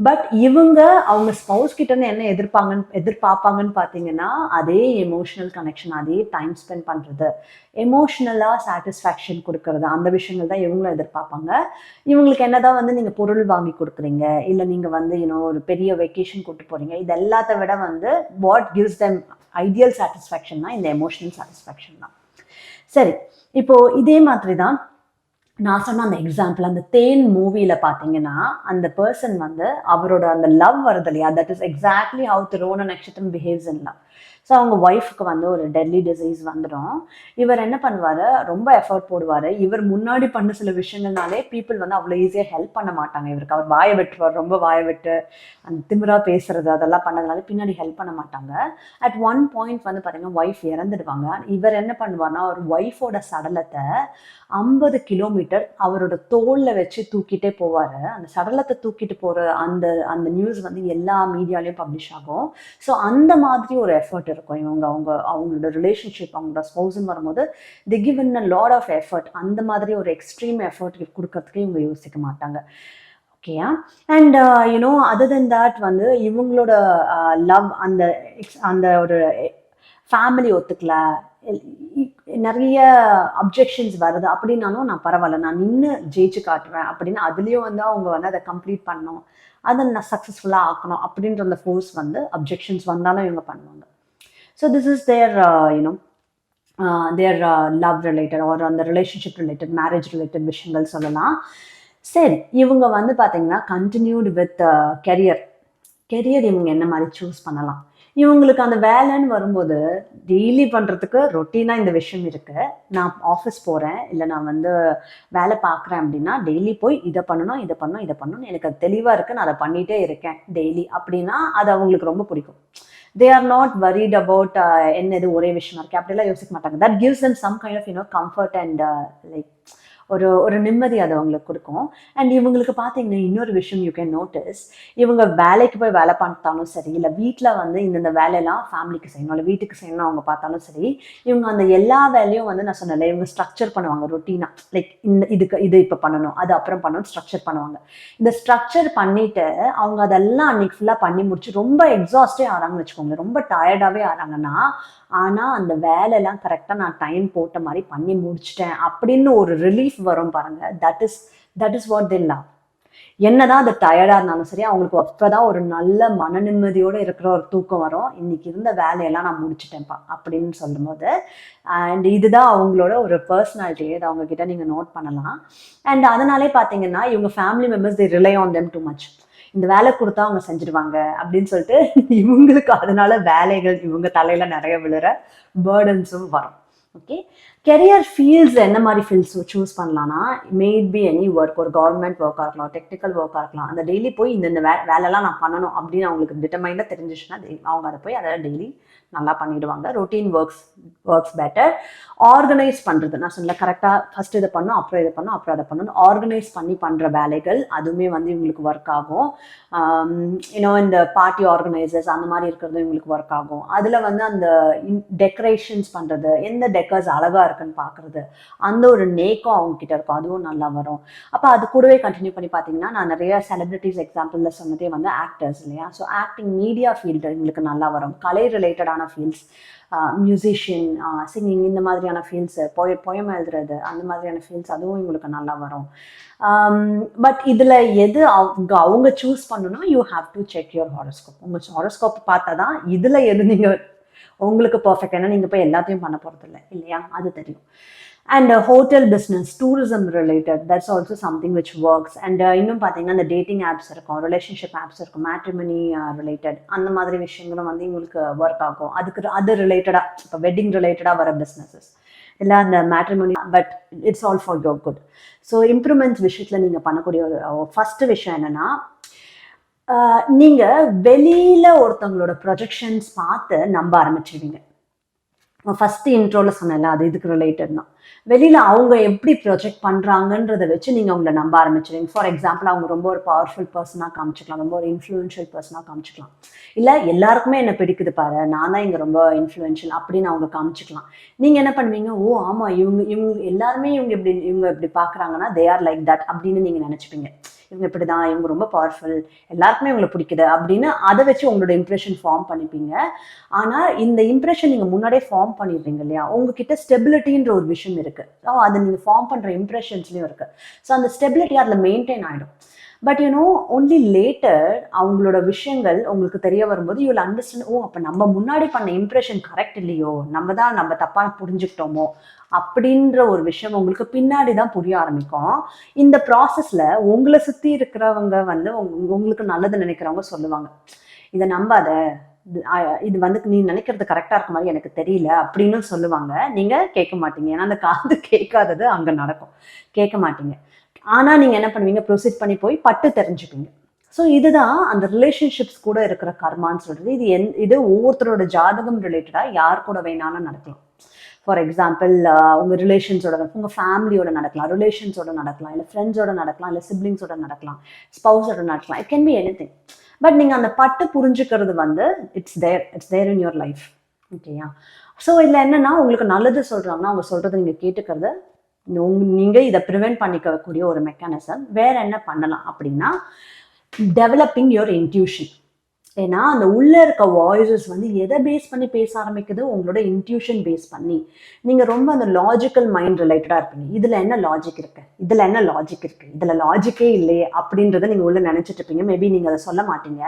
பட் அவங்க ஸ்பவுஸ் கிட்ட இருந்து என்ன எதிர்பார்ப்பாங்கன்னு பார்த்தீங்கன்னா, அதே எமோஷனல் கனெக்ஷன், அதே டைம் ஸ்பெண்ட் பண்ணுறது, எமோஷ்னலாக சாட்டிஸ்ஃபேக்ஷன் கொடுக்கறது, அந்த விஷயங்கள் தான் இவங்களும் எதிர்பார்ப்பாங்க. இவங்களுக்கு என்னதான் வந்து நீங்கள் பொருள் வாங்கி கொடுக்குறீங்க, இல்லை நீங்கள் வந்து ஒரு பெரிய வெக்கேஷன் கூப்பிட்டு போகிறீங்க, இது எல்லாத்த விட வந்து வாட் கிவ்ஸ் தெம் ஐடியல் சாட்டிஸ்ஃபேக்ஷன்னா இந்த எமோஷனல் சாட்டிஸ்ஃபேக்ஷன் தான். சரி, இப்போ இதே மாதிரி தான் நான் சொன்ன அந்த எக்ஸாம்பிள், அந்த தேன் மூவியில் பார்த்தீங்கன்னா அந்த பர்சன் வந்து அவரோட அந்த லவ் வருது இல்லையா, தட் இஸ் எக்ஸாக்ட்லி ஹவு திருவோண நட்சத்திரம் பிஹேவ்ஸ் இன் லவ். ஸோ அவங்க ஒய்ஃபுக்கு வந்து ஒரு டெட்லி டிசீஸ் வந்துடும். இவர் என்ன பண்ணுவார், ரொம்ப எஃபர்ட் போடுவார். இவர் முன்னாடி பண்ண சில விஷயங்கள்னாலே பீப்புள் வந்து அவ்வளோ ஈஸியாக ஹெல்ப் பண்ண மாட்டாங்க இவருக்கு. அவர் வாயை விட்டுருவார், ரொம்ப வாயை விட்டு அந்த திமிரா பேசுறது அதெல்லாம் பண்ணதுனால பின்னாடி ஹெல்ப் பண்ண மாட்டாங்க. அட் ஒன் பாயிண்ட் வந்து பார்த்தீங்கன்னா ஒய்ஃப் இறந்துடுவாங்க. இவர் என்ன பண்ணுவார்னா, அவர் ஒய்ஃபோட சடலத்தை 50 கிலோமீட்டர் அவரோட தோளில் வச்சு தூக்கிட்டே போவார். அந்த சடலத்தை தூக்கிட்டு போகிற அந்த நியூஸ் வந்து எல்லா மீடியாலையும் பப்ளிஷ் ஆகும். ஸோ அந்த மாதிரி ஒரு எஃபர்ட் இருக்கும் அவங்களோட ரிலேஷன்ஷிப், அவங்களோட ஸ்பௌஸ்ன்னு வரும்போது they give in a lot of effort. அந்த மாதிரி ஒரு எக்ஸ்ட்ரீம் எஃபர்ட் கொடுக்கறதுக்கே இவங்க யோசிக்க மாட்டாங்க. ஓகேயா. அண்ட் அதர் தென் தட் வந்து இவங்களோட லவ் அந்த அந்த ஒரு ஃபேமிலி ஒத்துக்கல, நிறைய அப்ஜெக்ஷன்ஸ் வருது அப்படின்னாலும் நான் பரவாயில்ல, நான் நின்று ஜெயிச்சு காட்டுவேன் அப்படின்னு அதுலேயும் வந்து அவங்க வந்து அதை கம்ப்ளீட் பண்ணணும், அதை நான் சக்ஸஸ்ஃபுல்லாக ஆக்கணும் அப்படின்ற அந்த ஃபோர்ஸ் வந்து அப்ஜெக்ஷன்ஸ் வந்தாலும் இவங்க பண்ணுவாங்க. So this is their their love related or அந்த ரிலேஷன்ஷிப் ரிலேட்டட் மேரேஜ் ரிலேட்டட் விஷயங்கள் சொல்லலாம். சரி, இவங்க வந்து பார்த்தீங்கன்னா கண்டினியூடு வித் கெரியர் இவங்க என்ன மாதிரி சூஸ் பண்ணலாம். இவங்களுக்கு அந்த வேலைன்னு வரும்போது டெய்லி பண்ணுறதுக்கு ரொட்டீனாக இந்த விஷயம் இருக்குது. நான் ஆஃபீஸ் போகிறேன், இல்லை நான் வந்து வேலை பார்க்குறேன் அப்படின்னா டெய்லி போய் இதை பண்ணணும் இதை பண்ணணும் இதை பண்ணணும், எனக்கு அது தெளிவாக இருக்குது, நான் அதை பண்ணிகிட்டே இருக்கேன் டெய்லி அப்படின்னா அது அவங்களுக்கு ரொம்ப பிடிக்கும். They are not worried about என்ன இது ஒரே விஷயமா இருக்கு அப்படிலாம் யோசிக்க மாட்டாங்க. That gives them some kind of comfort and like ஒரு நிம்மதி அது அவங்களுக்கு கொடுக்கும். அண்ட் இவங்களுக்கு பார்த்தீங்கன்னா இன்னொரு விஷயம் யூ கேன் நோட்டிஸ், இவங்க வேலைக்கு போய் வேலை பார்த்தாலும் சரி, இல்லை வீட்டில் வந்து இந்தந்த வேலையெல்லாம் ஃபேமிலிக்கு செய்யணும் இல்லை வீட்டுக்கு செய்யணும் அவங்க பார்த்தாலும் சரி, இவங்க அந்த எல்லா வேலையும் வந்து நான் சொன்னல இவங்க ஸ்ட்ரக்சர் பண்ணுவாங்க ரொட்டீனாக. லைக் இது இப்போ பண்ணணும், அது அப்புறம் பண்ணணும், ஸ்ட்ரக்சர் பண்ணுவாங்க. இந்த ஸ்ட்ரக்சர் பண்ணிட்டு அவங்க அதெல்லாம் அன்னைக்கு ஃபுல்லாக பண்ணி முடிச்சு ரொம்ப எக்ஸாஸ்டே ஆகிறாங்கன்னு வச்சுக்கோங்க, ரொம்ப டயர்டாகவே ஆகிறாங்கன்னா, ஆனால் அந்த வேலையெல்லாம் கரெக்டாக நான் டைம் போட்ட மாதிரி பண்ணி முடிச்சிட்டேன் அப்படின்னு ஒரு ரிலீஃப் வரும் பாருங்க. That is what they love. என்னதான் அது டயர்டாக இருந்தாலும் சரி, அவங்களுக்கு அப்போதான் ஒரு நல்ல மன நிம்மதியோடு இருக்கிற ஒரு தூக்கம் வரும். இன்னைக்கு இருந்த வேலையெல்லாம் நான் முடிச்சிட்டேன்ப்பா அப்படின்னு சொல்லும்போது. அண்ட் இதுதான் அவங்களோட ஒரு பர்சனாலிட்டி, இதை அவங்க கிட்ட நீங்கள் நோட் பண்ணலாம். அண்ட் அதனாலே பார்த்தீங்கன்னா இவங்க family members they rely on them too much. இந்த வேலை கொடுத்தா அவங்க செஞ்சிருவாங்க அப்படின்னு சொல்லிட்டு இவங்களுக்கு அதனால வேலைகள் இவங்க தலையில நிறைய விழுற பேர்டன்ஸும் வரும். ஓகே, கெரியர் ஃபீல்ட்ஸ் என்ன மாதிரி ஃபீல்ட்ஸ் சூஸ் பண்ணலாம்னா, மேட் பி எனி ஒர்க், ஒரு கவர்மெண்ட் ஒர்க்காக இருக்கலாம், டெக்னிக்கல் ஒர்க்காக இருக்கலாம். அந்த டெய்லி போய் இந்த வேலைலாம் நான் பண்ணணும் அப்படின்னு அவங்களுக்கு டிட்டர்மைண்டாக தெரிஞ்சிச்சுன்னா அவங்க அதை போய் அதை டெய்லி நல்லா பண்ணிடுவாங்க. Routine works better. ஆர்கனைஸ் பண்ணுறது, நான் சொன்ன கரெக்டாக ஃபர்ஸ்ட் இதை பண்ணும், அப்புறம் இதை பண்ணும், அப்புறம் அதை பண்ணணும், ஆர்கனைஸ் பண்ணி பண்ணுற வேலைகள் அதுவுமே வந்து இவங்களுக்கு ஒர்க் ஆகும். இந்த பார்ட்டி ஆர்கனைசர்ஸ் அந்த மாதிரி இருக்கிறது இவங்களுக்கு ஒர்க் ஆகும். அதில் வந்து அந்த டெக்கரேஷன்ஸ் பண்ணுறது, எந்த டெக்கர்ஸ் அழகாக இருக்குன்னு பார்க்குறது, அந்த ஒரு நேக்கம் அவங்க கிட்ட இருக்கும், அதுவும் நல்லா வரும். அப்போ அது கூடவே கண்டினியூ பண்ணி பார்த்தீங்கன்னா நான் நிறைய செலிபிரிட்டிஸ் எக்ஸாம்பிளில் சொன்னதே வந்து ஆக்டர்ஸ் இல்லையா. ஸோ ஆக்டிங், மீடியா ஃபீல்டு எங்களுக்கு நல்லா வரும். கலை ரிலேட்டடான ஃபீல்ட்ஸ், மியூசிஷியன், சிங்கிங், இந்த மாதிரியான ஃபீல்ட்ஸ், பொயம் எழுதுறது, அந்த மாதிரியான ஃபீல்ட்ஸ் அதுவும் இவங்களுக்கு நல்லா வரும். பட் இதில் எது அவங்க சூஸ் பண்ணணும்னா you have to check your horoscope. உங்கள் ஹாரோஸ்கோப் பார்த்தா தான் இதில் எது நீங்கள் உங்களுக்கு பர்ஃபெக்ட். ஏன்னா நீங்கள் போய் எல்லாத்தையும் பண்ண போகிறது இல்லை இல்லையா, அது தெரியும். And hotel business, tourism related, that's also something which works. And இன்னும் பார்த்தீங்கன்னா இந்த டேட்டிங் ஆப்ஸ் இருக்கும், ரிலேஷன்ஷிப் ஆப்ஸ் இருக்கும், மேட்ரிமனி ரிலேட்டட், அந்த மாதிரி விஷயங்களும் வந்து இவங்களுக்கு ஒர்க் ஆகும். அது ரிலேட்டடாக இப்போ வெட்டிங் ரிலேட்டடாக வர பிஸ்னஸஸ் இல்லை அந்த matrimony, but it's all for your good. So improvements விஷயத்தில் நீங்கள் பண்ணக்கூடிய ஒரு ஃபஸ்ட்டு விஷயம் என்னென்னா, நீங்கள் வெளியில் ஒருத்தவங்களோட ப்ரொஜெக்ஷன்ஸ் பார்த்து நம்ப ஆரம்பிச்சிடுவீங்க. ஃபஸ்ட்டு இன்ட்ரோவில் சொன்னேன்ல, அது இதுக்கு ரிலேட்டட் தான். வெளியில் அவங்க எப்படி ப்ரொஜெக்ட் பண்ணுறாங்கன்றதை வச்சு நீங்கள் அவங்கள நம்ப ஆரம்பிச்சிடுவீங்க. ஃபார் எக்ஸாம்பிள், அவங்க ரொம்ப ஒரு பவர்ஃபுல் பர்சனாக காமிச்சிக்கலாம், ரொம்ப ஒரு இன்ஃப்ளூயன்ஷியல் பர்சனாக காமிச்சிக்கலாம், இல்லை எல்லாருக்குமே என்ன பிடிக்குது பாரு, நான் தான் இங்கே ரொம்ப இன்ஃப்ளூயன்ஷியல் அப்படின்னு அவங்க காமிச்சிக்கலாம். நீங்கள் என்ன பண்ணுவீங்க, ஓ ஆமாம் இவங்க எல்லாருமே இவங்க இப்படி பார்க்குறாங்கன்னா தே ஆர் லைக் தட் அப்படின்னு நீங்கள் நினச்சிப்பீங்க. இவங்க இப்படி தான், இவங்க ரொம்ப பவர்ஃபுல், எல்லாருக்குமே இவங்களை பிடிக்குது அப்படின்னு அதை வச்சு உங்களோட இம்ப்ரெஷன் ஃபார்ம் பண்ணிப்பீங்க. ஆனால் இந்த இம்ப்ரெஷன் நீங்கள் முன்னாடியே ஃபார்ம் பண்ணிடுறீங்க இல்லையா, உங்ககிட்ட ஸ்டெபிலிட்டின்ற ஒரு விஷயம் இருக்குது. ஸோ அதை நீங்கள் ஃபார்ம் பண்ணுற இம்ப்ரெஷன்ஸ்லையும் இருக்குது. ஸோ அந்த ஸ்டெபிலிட்டி அதில் மெயின்டைன் ஆகிடும். பட் ஒன்லி லேட்டர் அவங்களோட விஷயங்கள் உங்களுக்கு தெரிய வரும்போது யூ வில் அண்டர்ஸ்டாண்ட், ஓ அப்போ நம்ம முன்னாடி பண்ண இம்ப்ரெஷன் கரெக்ட் இல்லையோ, நம்ம தப்பாக புரிஞ்சுக்கிட்டோமோ அப்படின்ற ஒரு விஷயம் உங்களுக்கு பின்னாடி தான் புரிய ஆரம்பிக்கும். இந்த ப்ராசஸில் உங்களை சுற்றி இருக்கிறவங்க வந்து உங்களுக்கு நல்லது நினைக்கிறவங்க சொல்லுவாங்க, இதை நம்பாத, இது வந்து நீ நினைக்கிறது கரெக்டாக இருக்க மாதிரி எனக்கு தெரியல அப்படின்னு சொல்லுவாங்க. நீங்கள் கேட்க மாட்டீங்க, ஏன்னா அந்த காது கேட்காதது அங்கே நடக்கும், கேட்க மாட்டீங்க. ஆனால் நீங்கள் என்ன பண்ணுவீங்க, ப்ரொசீட் பண்ணி போய் பட்டு தெரிஞ்சுப்பீங்க. ஸோ இதுதான் அந்த ரிலேஷன்ஷிப்ஸ் கூட இருக்கிற கர்மான்னு சொல்கிறது. இது ஒவ்வொருத்தரோட ஜாதகம் ரிலேட்டடாக யார் கூட வேணாலும் நடக்கலாம். ஃபார் எக்ஸாம்பிள், உங்கள் ரிலேஷன்ஸோட, உங்கள் ஃபேமிலியோட நடக்கலாம், ரிலேஷன்ஸோட நடக்கலாம், இல்லை ஃப்ரெண்ட்ஸோட நடக்கலாம், இல்லை சிப்ளிங்ஸோட நடக்கலாம், ஸ்பௌஸோட நடக்கலாம், it can be anything. But நீங்கள் அந்த பட்டு புரிஞ்சுக்கிறது வந்து it's there in your life. ஓகேயா. ஸோ இதில் என்னென்னா, உங்களுக்கு நல்லது சொல்கிறாங்கன்னா அவங்க சொல்கிறத நீங்கள் கேட்டுக்கிறது நீங்கள் இதை ப்ரிவென்ட் பண்ணிக்கக்கூடிய ஒரு மெக்கானிசம். வேற என்ன பண்ணலாம் அப்படின்னா, டெவலப்பிங் யுவர் இன்ட்யூஷன். ஏன்னா அந்த உள்ள இருக்க வாய்ஸஸ் வந்து எதை பேஸ் பண்ணி பேச ஆரம்பிக்குது, உங்களோட இன்ட்யூஷன் பேஸ் பண்ணி. நீங்க ரொம்ப அந்த லாஜிக்கல் மைண்ட் ரிலேட்டடா இருப்பீங்க. இதுல என்ன லாஜிக் இருக்கு, இதுல என்ன லாஜிக் இருக்கு, இதுல லாஜிக்கே இல்லையே அப்படின்றத நீங்க உள்ள நினைச்சிட்டு இருப்பீங்க. மேபி நீங்க அதை சொல்ல மாட்டீங்க.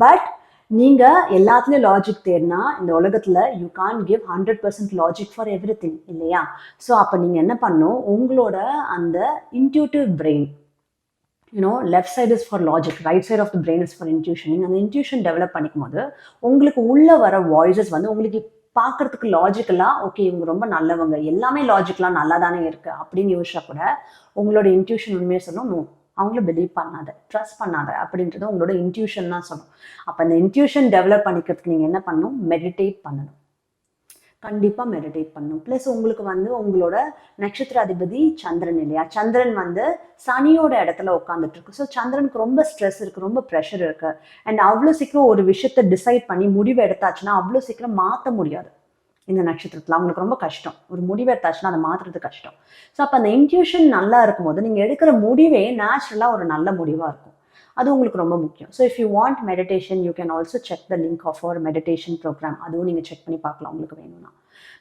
பட் நீங்க எல்லாத்துலயும் லாஜிக் தேடினா இந்த உலகத்துல you can't give 100% logic for everything, இல்லையா? ஸோ அப்ப நீங்க என்ன பண்ணும், உங்களோட அந்த intuitive brain, left side is for logic, right side of the brain is for intuition. நீங்கள் அந்த இன்ட்யூஷன் டெவலப் பண்ணிக்கும் போது உங்களுக்கு உள்ள வர வாய்ஸஸ் வந்து உங்களுக்கு பார்க்கறதுக்கு லாஜிக்கலாக, ஓகே இவங்க ரொம்ப நல்லவங்க, எல்லாமே லாஜிக்கலாக நல்லா தானே இருக்கு அப்படின்னு யோசிச்சா கூட உங்களோட இன்ட்யூஷன் உண்மையை சொல்லணும், அவங்கள பிலீவ் பண்ணாத, ட்ரஸ்ட் பண்ணாத அப்படின்றது உங்களோட இன்ட்யூஷன் தான் சொல்லும். அப்போ அந்த இன்ட்யூஷன் டெவலப் பண்ணிக்கிறதுக்கு நீங்கள் என்ன பண்ணணும், மெடிடேட் பண்ணணும். கண்டிப்பாக மெடிடேட் பண்ணணும். ப்ளஸ் உங்களுக்கு வந்து உங்களோட நட்சத்திர அதிபதி சந்திரன், இல்லையா? சந்திரன் வந்து சனியோட இடத்துல உட்காந்துட்டு இருக்கு. ஸோ சந்திரனுக்கு ரொம்ப ஸ்ட்ரெஸ் இருக்குது, ரொம்ப ப்ரெஷர் இருக்குது. அண்ட் அவ்வளோ சீக்கிரம் ஒரு விஷயத்தை டிசைட் பண்ணி முடிவு எடுத்தாச்சுன்னா அவ்வளோ சீக்கிரம் மாற்ற முடியாது. இந்த நட்சத்திரத்தில் அவங்களுக்கு ரொம்ப கஷ்டம். ஒரு முடிவு எடுத்தாச்சுன்னா அதை மாற்றுறது கஷ்டம். ஸோ அப்போ அந்த இன்ட்யூஷன் நல்லா இருக்கும்போது நீங்கள் எடுக்கிற முடிவே நேச்சுரலாக ஒரு நல்ல முடிவாக இருக்கும். அது உங்களுக்கு ரொம்ப முக்கியம். So if you want meditation, you can also check the link of our meditation programme. அதுவும் நீங்கள் செக் பண்ணி பார்க்கலாம் உங்களுக்கு வேணும்னா.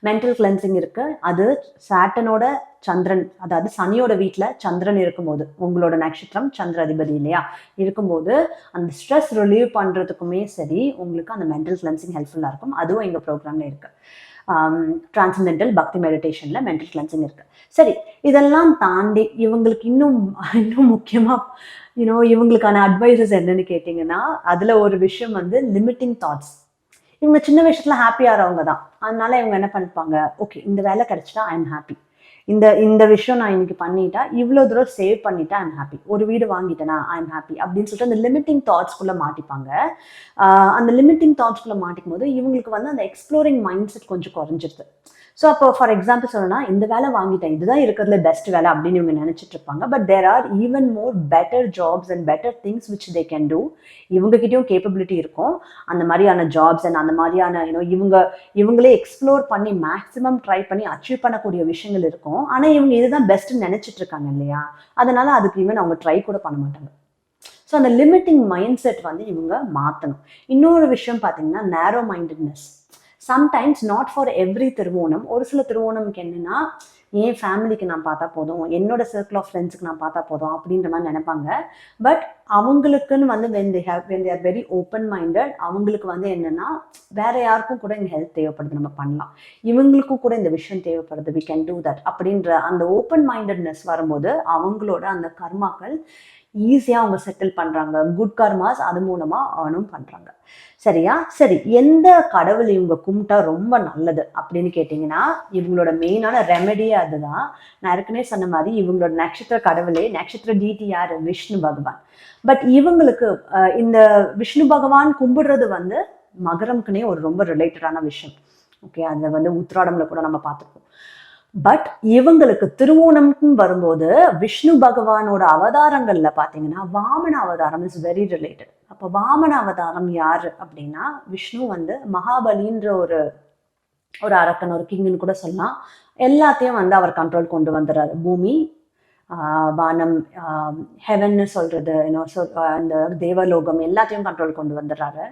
மென்டல் கிளென்சிங் இருக்கு. அது சாட்டனோட சந்திரன், அதாவது சனியோட வீட்டில் சந்திரன் இருக்கும்போது, உங்களோட நட்சத்திரம் சந்திர அதிபதி இல்லையா இருக்கும்போது, அந்த ஸ்ட்ரெஸ் ரிலீவ் பண்ணுறதுக்குமே சரி உங்களுக்கு அந்த மென்டல் கிளென்சிங் ஹெல்ப்ஃபுல்லாக இருக்கும். அதுவும் எங்கள் ப்ரோக்ராமில் இருக்குது. டிரான்சென்டென்டல் பக்தி மெடிடேஷனில் மென்டல் கிளென்சிங் இருக்குது. சரி, இதெல்லாம் தாண்டி இவங்களுக்கு இன்னும் முக்கியமாக இவங்களுக்கான அட்வைசஸ் என்னன்னு கேட்டிங்கன்னா, அதில் ஒரு விஷயம் வந்து லிமிட்டிங் தாட்ஸ். இவங்க சின்ன விஷயத்துல ஹாப்பியாகிறவங்க தான். அதனால இவங்க என்ன பண்ணிப்பாங்க, ஓகே இந்த வேலை கிடைச்சிட்டா ஐ எம் ஹாப்பி, இந்த விஷயம் நான் இன்னைக்கு பண்ணிட்டா, இவ்வளோ தூரம் சேவ் பண்ணிட்டா ஐ எம் ஹாப்பி, ஒரு வீடு வாங்கிட்டேனா ஐ எம் ஹாப்பி அப்படின்னு சொல்லிட்டு அந்த லிமிட்டிங் தாட்ஸ்குள்ளே மாட்டிப்பாங்க. அந்த லிமிட்டிங் தாட்ஸ்குள்ளே மாட்டிக்கும் போது இவங்களுக்கு வந்து அந்த எக்ஸ்ப்ளோரிங் மைண்ட் செட் கொஞ்சம் குறைஞ்சிருது. ஸோ அப்போ ஃபார் எக்ஸாம்பிள் சொல்லணும்னா, இந்த வேலை வாங்கிட்டேன், இதுதான் இருக்கிறதுல பெஸ்ட் வேலை அப்படின்னு இவங்க நினைச்சிட்டு இருப்பாங்க. But there are even more better jobs and better things which they can do. இவங்ககிட்டயும் கேப்பபிலிட்டி இருக்கும் அந்த மாதிரியான ஜாப்ஸ் அண்ட் அந்த மாதிரியான இவங்களே எக்ஸ்ப்ளோர் பண்ணி மேக்ஸிமம் ட்ரை பண்ணி அச்சீவ் பண்ணக்கூடிய விஷயங்கள் இருக்கும். ஆனால் இவங்க இதுதான் பெஸ்ட்ன்னு நினைச்சிட்டு இருக்காங்க இல்லையா? அதனால அதுக்கு ஈவன் அவங்க ட்ரை கூட பண்ண மாட்டாங்க. ஸோ அந்த லிமிட்டிங் மைண்ட் செட் வந்து இவங்க மாற்றணும். இன்னொரு விஷயம் பார்த்தீங்கன்னா, நேரோ mindedness. Sometimes not for every Thiruvonam. ஒரு சில திருவோணம்க்கு என்னன்னா, என் ஃபேமிலிக்கு நான் பார்த்தா போதும், என்னோட சர்க்கிள் ஆஃப் ஃப்ரெண்ட்ஸுக்கு நான் பார்த்தா போதும் அப்படின்ற மாதிரி நினைப்பாங்க. பட் அவங்களுக்குன்னு வந்து when they are very open minded, அவங்களுக்கு வந்து என்னன்னா, வேற யாருக்கும் கூட இந்த ஹெல்ப் தேவைப்படுது, நம்ம பண்ணலாம், இவங்களுக்கும் கூட இந்த விஷயம் தேவைப்படுது, we can do that அப்படின்ற அந்த ஓப்பன் மைண்டட்னஸ் வரும்போது அவங்களோட அந்த கர்மாக்கள் ஈஸியாக அவங்க செட்டில் பண்ணுறாங்க. குட் கர்மாஸ் அது மூலமாக அவனும் பண்ணுறாங்க. சரியா? சரி, எந்த கடவுள் இவங்க கும்பிட்டா ரொம்ப நல்லது அப்படின்னு கேட்டிங்கன்னா, இவங்களோட மெயினான ரெமெடியே அதுதான். நான் ஏற்கனவே சொன்ன மாதிரி இவங்களோட நட்சத்திர கடவுளே, நட்சத்திர டிடி யார், விஷ்ணு பகவான். பட் இவங்களுக்கு இந்த விஷ்ணு பகவான் கும்பிடுறது வந்து மகரம்க்குனே ஒரு ரொம்ப ரிலேட்டடான விஷயம். ஓகே, அதில் வந்து உத்திராடம்ல கூட நம்ம பார்த்துருக்கோம். பட் இவங்களுக்கு திருவோணம்னு வரும்போது விஷ்ணு பகவானோட அவதாரங்கள்ல பாத்தீங்கன்னா வாமன அவதாரம் இஸ் வெரி ரிலேட்டட். அப்ப வாமன அவதாரம் யாரு அப்படின்னா, விஷ்ணு வந்து மகாபலின்ற ஒரு அரக்கன், ஒரு கிங்னு கூட சொல்லலாம். எல்லாத்தையும் வந்து அவர் கண்ட்ரோல் கொண்டு வந்துடுறாரு. பூமி, வானம், ஹெவன்னு சொல்றது, இந்த தேவலோகம் எல்லாத்தையும் கண்ட்ரோல் கொண்டு வந்துடுறாரு.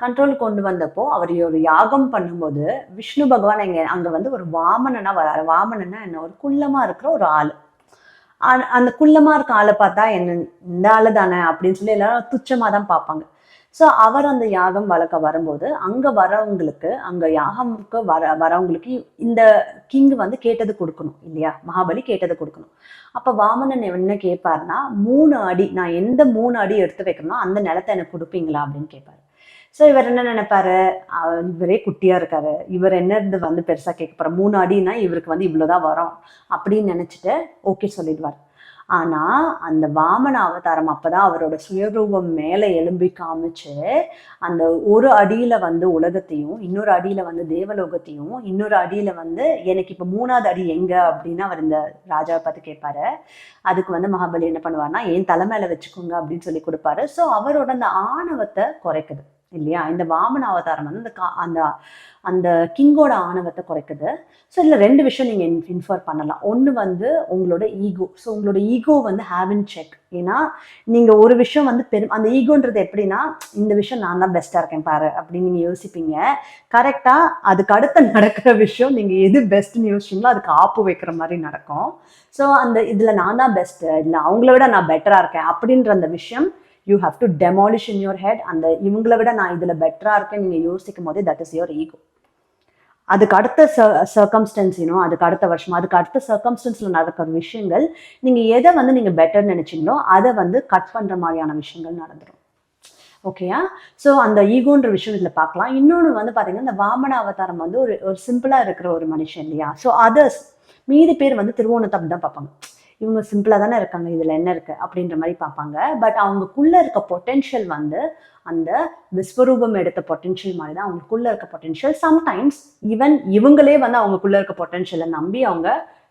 கண்ட்ரோல் கொண்டு வந்தப்போ அவர் ஒரு யாகம் பண்ணும்போது விஷ்ணு பகவான் அங்க வந்து ஒரு வாமனனா வராரு. வாமனன்னா என்ன, ஒரு குள்ளமா இருக்கிற ஒரு ஆள். அந்த குள்ளமா இருக்க ஆளை பார்த்தா என்ன, இந்த ஆளு தானே அப்படின்னு சொல்லி எல்லாரும் துச்சமா தான் பார்ப்பாங்க. ஸோ அவர் அந்த யாகம் வளர்க்க வரும்போது அங்க வரவங்களுக்கு, அங்க யாகமுக்கு வரவங்களுக்கு இந்த கிங் வந்து கேட்டது கொடுக்கணும் இல்லையா? மகாபலி கேட்டது கொடுக்கணும். அப்ப வாமனன் என்ன கேட்பாருன்னா, 3 அடி, நான் எந்த 3 அடி எடுத்து வைக்கணும்னா அந்த நிலத்தை எனக்கு கொடுப்பீங்களா அப்படின்னு கேட்பாரு. ஸோ இவர் என்ன நினைப்பாரு, இவரே குட்டியா இருக்காரு, இவர் என்ன வந்து பெருசா கேட்க போற, 3 அடினா இவருக்கு வந்து இவ்வளவுதான் வரும் அப்படின்னு நினைச்சிட்டு ஓகே சொல்லிடுவார். ஆனா அந்த வாமன அவதாரம் அப்பதான் அவரோட சுயரூபம் மேல எழும்பி காமிச்சு அந்த ஒரு அடியில வந்து உலகத்தையும், இன்னொரு அடியில வந்து தேவலோகத்தையும், இன்னொரு அடியில வந்து எனக்கு இப்ப 3வது அடி எங்க அப்படின்னு அவர் இந்த ராஜாவை பார்த்து கேட்பாரு. அதுக்கு வந்து மகாபலி என்ன பண்ணுவார்னா, என் தலை மேல வச்சுக்கோங்க அப்படின்னு சொல்லி கொடுப்பாரு. ஸோ அவரோட அந்த ஆணவத்தை குறைக்குது. இல்லையா? இந்த வாமன அவதாரம் வந்து அந்த அந்த கிங்கோட ஆணவத்தை குறைக்குது. ஸோ இதில் 2 விஷயம் நீங்கள் இன்ஃபர் பண்ணலாம். ஒன்று வந்து உங்களோட ஈகோ. ஸோ உங்களோட ஈகோ வந்து ஹேவ் இன் செக். ஏன்னா நீங்கள் ஒரு விஷயம் வந்து அந்த ஈகோன்றது எப்படின்னா, இந்த விஷயம் நான் தான் பெஸ்ட்டாக இருக்கேன் பாரு அப்படின்னு நீங்கள் யோசிப்பீங்க. கரெக்டாக அதுக்கு அடுத்த நடக்கிற விஷயம் நீங்கள் எது பெஸ்ட்னு யோசிச்சிங்களோ அதுக்கு ஆப்பு வைக்கிற மாதிரி நடக்கும். ஸோ அந்த இதில் நான் தான் பெஸ்ட்டு, இல்லை அவங்கள விட நான் பெட்டராக இருக்கேன் அப்படின்ற அந்த விஷயம் you have to demolish in your head. அந்த இவங்களை விட நான் இதில் பெட்டராக இருக்கேன் நீங்கள் யோசிக்கும் போதே தட் இஸ் யுவர் ஈகோ. அதுக்கு அடுத்த சர்க்கம்ஸ்டன்ஸ் அதுக்கு அடுத்த வருஷம் அதுக்கு அடுத்த சர்க்கம்ஸ்டன்ஸில் நடக்கிற விஷயங்கள் நீங்கள் எதை வந்து நீங்கள் பெட்டர்னு நினச்சிங்களோ அதை வந்து கட் பண்ணுற மாதிரியான விஷயங்கள் நடந்துடும். ஓகேயா? ஸோ அந்த ஈகோன்ற விஷயம் இதில் பார்க்கலாம். இன்னொன்று வந்து பார்த்தீங்கன்னா, இந்த வாமன அவதாரம் வந்து ஒரு சிம்பிளாக இருக்கிற ஒரு மனுஷன் இல்லையா? ஸோ அதர்ஸ் மீதி பேர் வந்து திருவோணத்தை அப்படி தான் பார்ப்பாங்க. இவங்க சிம்பிளாக தானே இருக்காங்க, இதில் என்ன இருக்குது அப்படின்ற மாதிரி பார்ப்பாங்க. பட் அவங்களுக்குள்ளே இருக்க பொட்டென்ஷியல் வந்து அந்த விஸ்வரூபம் எடுத்த பொட்டென்ஷியல் மாதிரி தான் அவங்களுக்குள்ளே இருக்க பொட்டென்ஷியல். சம்டைம்ஸ் ஈவன் இவங்களே வந்து அவங்களுக்குள்ளே இருக்க பொட்டென்ஷியலை நம்பி அவங்க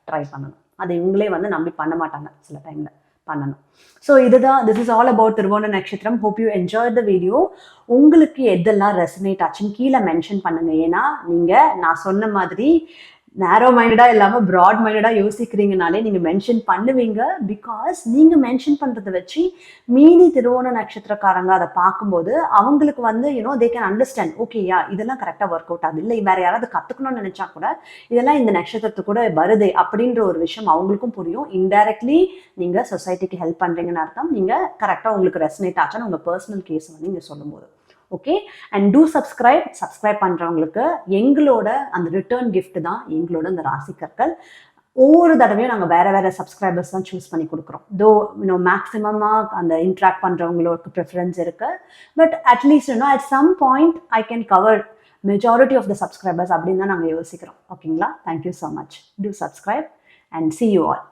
ட்ரை பண்ணணும். அதை இவங்களே வந்து நம்பி பண்ண மாட்டாங்க, சில டைமில் பண்ணணும். ஸோ இதுதான், திஸ் இஸ் ஆல் அபவுட் திருவோண நட்சத்திரம். Hope you enjoy the video. உங்களுக்கு எதெல்லாம் ரெசனேட் ஆச்சுன்னு கீழே மென்ஷன் பண்ணுங்க. ஏன்னா நீங்கள் நான் சொன்ன மாதிரி நேரோ மைண்டடாக இல்லாமல் ப்ராட் மைண்டடாக யோசிக்கிறீங்கனாலே நீங்கள் மென்ஷன் பண்ணுவீங்க. பிகாஸ் நீங்கள் மென்ஷன் பண்ணுறதை வச்சு மீதி திருவோண நட்சத்திரக்காரங்க அதை பார்க்கும்போது அவங்களுக்கு வந்து தே கேன் அண்டர்ஸ்டாண்ட். ஓகேயா, இதெல்லாம் கரெக்டாக ஒர்க் அவுட் ஆகுது, இல்லை வேறு யாராவது கற்றுக்கணும்னு நினச்சா கூட இதெல்லாம் இந்த நட்சத்திரத்துக்கு கூட வருது அப்படின்ற ஒரு விஷயம் அவங்களுக்கும் புரியும். இன்டைரக்ட்லி நீங்கள் சொசைட்டிக்கு ஹெல்ப் பண்ணுறீங்கன்னு அர்த்தம். நீங்கள் கரெக்டாக உங்களுக்கு ரெசனேட் ஆச்சுன்னு உங்கள் பர்சனல் கேஸ் வந்து நீங்கள் சொல்லும்போது. ஓகே, அண்ட் டூ சப்ஸ்கிரைப் பண்ணுறவங்களுக்கு எங்களோட அந்த ரிட்டர்ன் கிஃப்ட் தான் எங்களோட இந்த ராசிக்கற்கள். ஒவ்வொரு தடவையும் நாங்கள் வேறு சப்ஸ்கிரைபர்ஸ் தான் சூஸ் பண்ணி கொடுக்குறோம். தோ மேக்ஸிமமாக அந்த இன்ட்ராக்ட் பண்ணுறவங்களுக்கு ப்ரிஃபரன்ஸ் இருக்குது. But at least at some point I can cover majority of the subscribers அப்படின்னு தான் நாங்கள் யோசிக்கிறோம். ஓகேங்களா? Thank you so much. Do subscribe and see you all.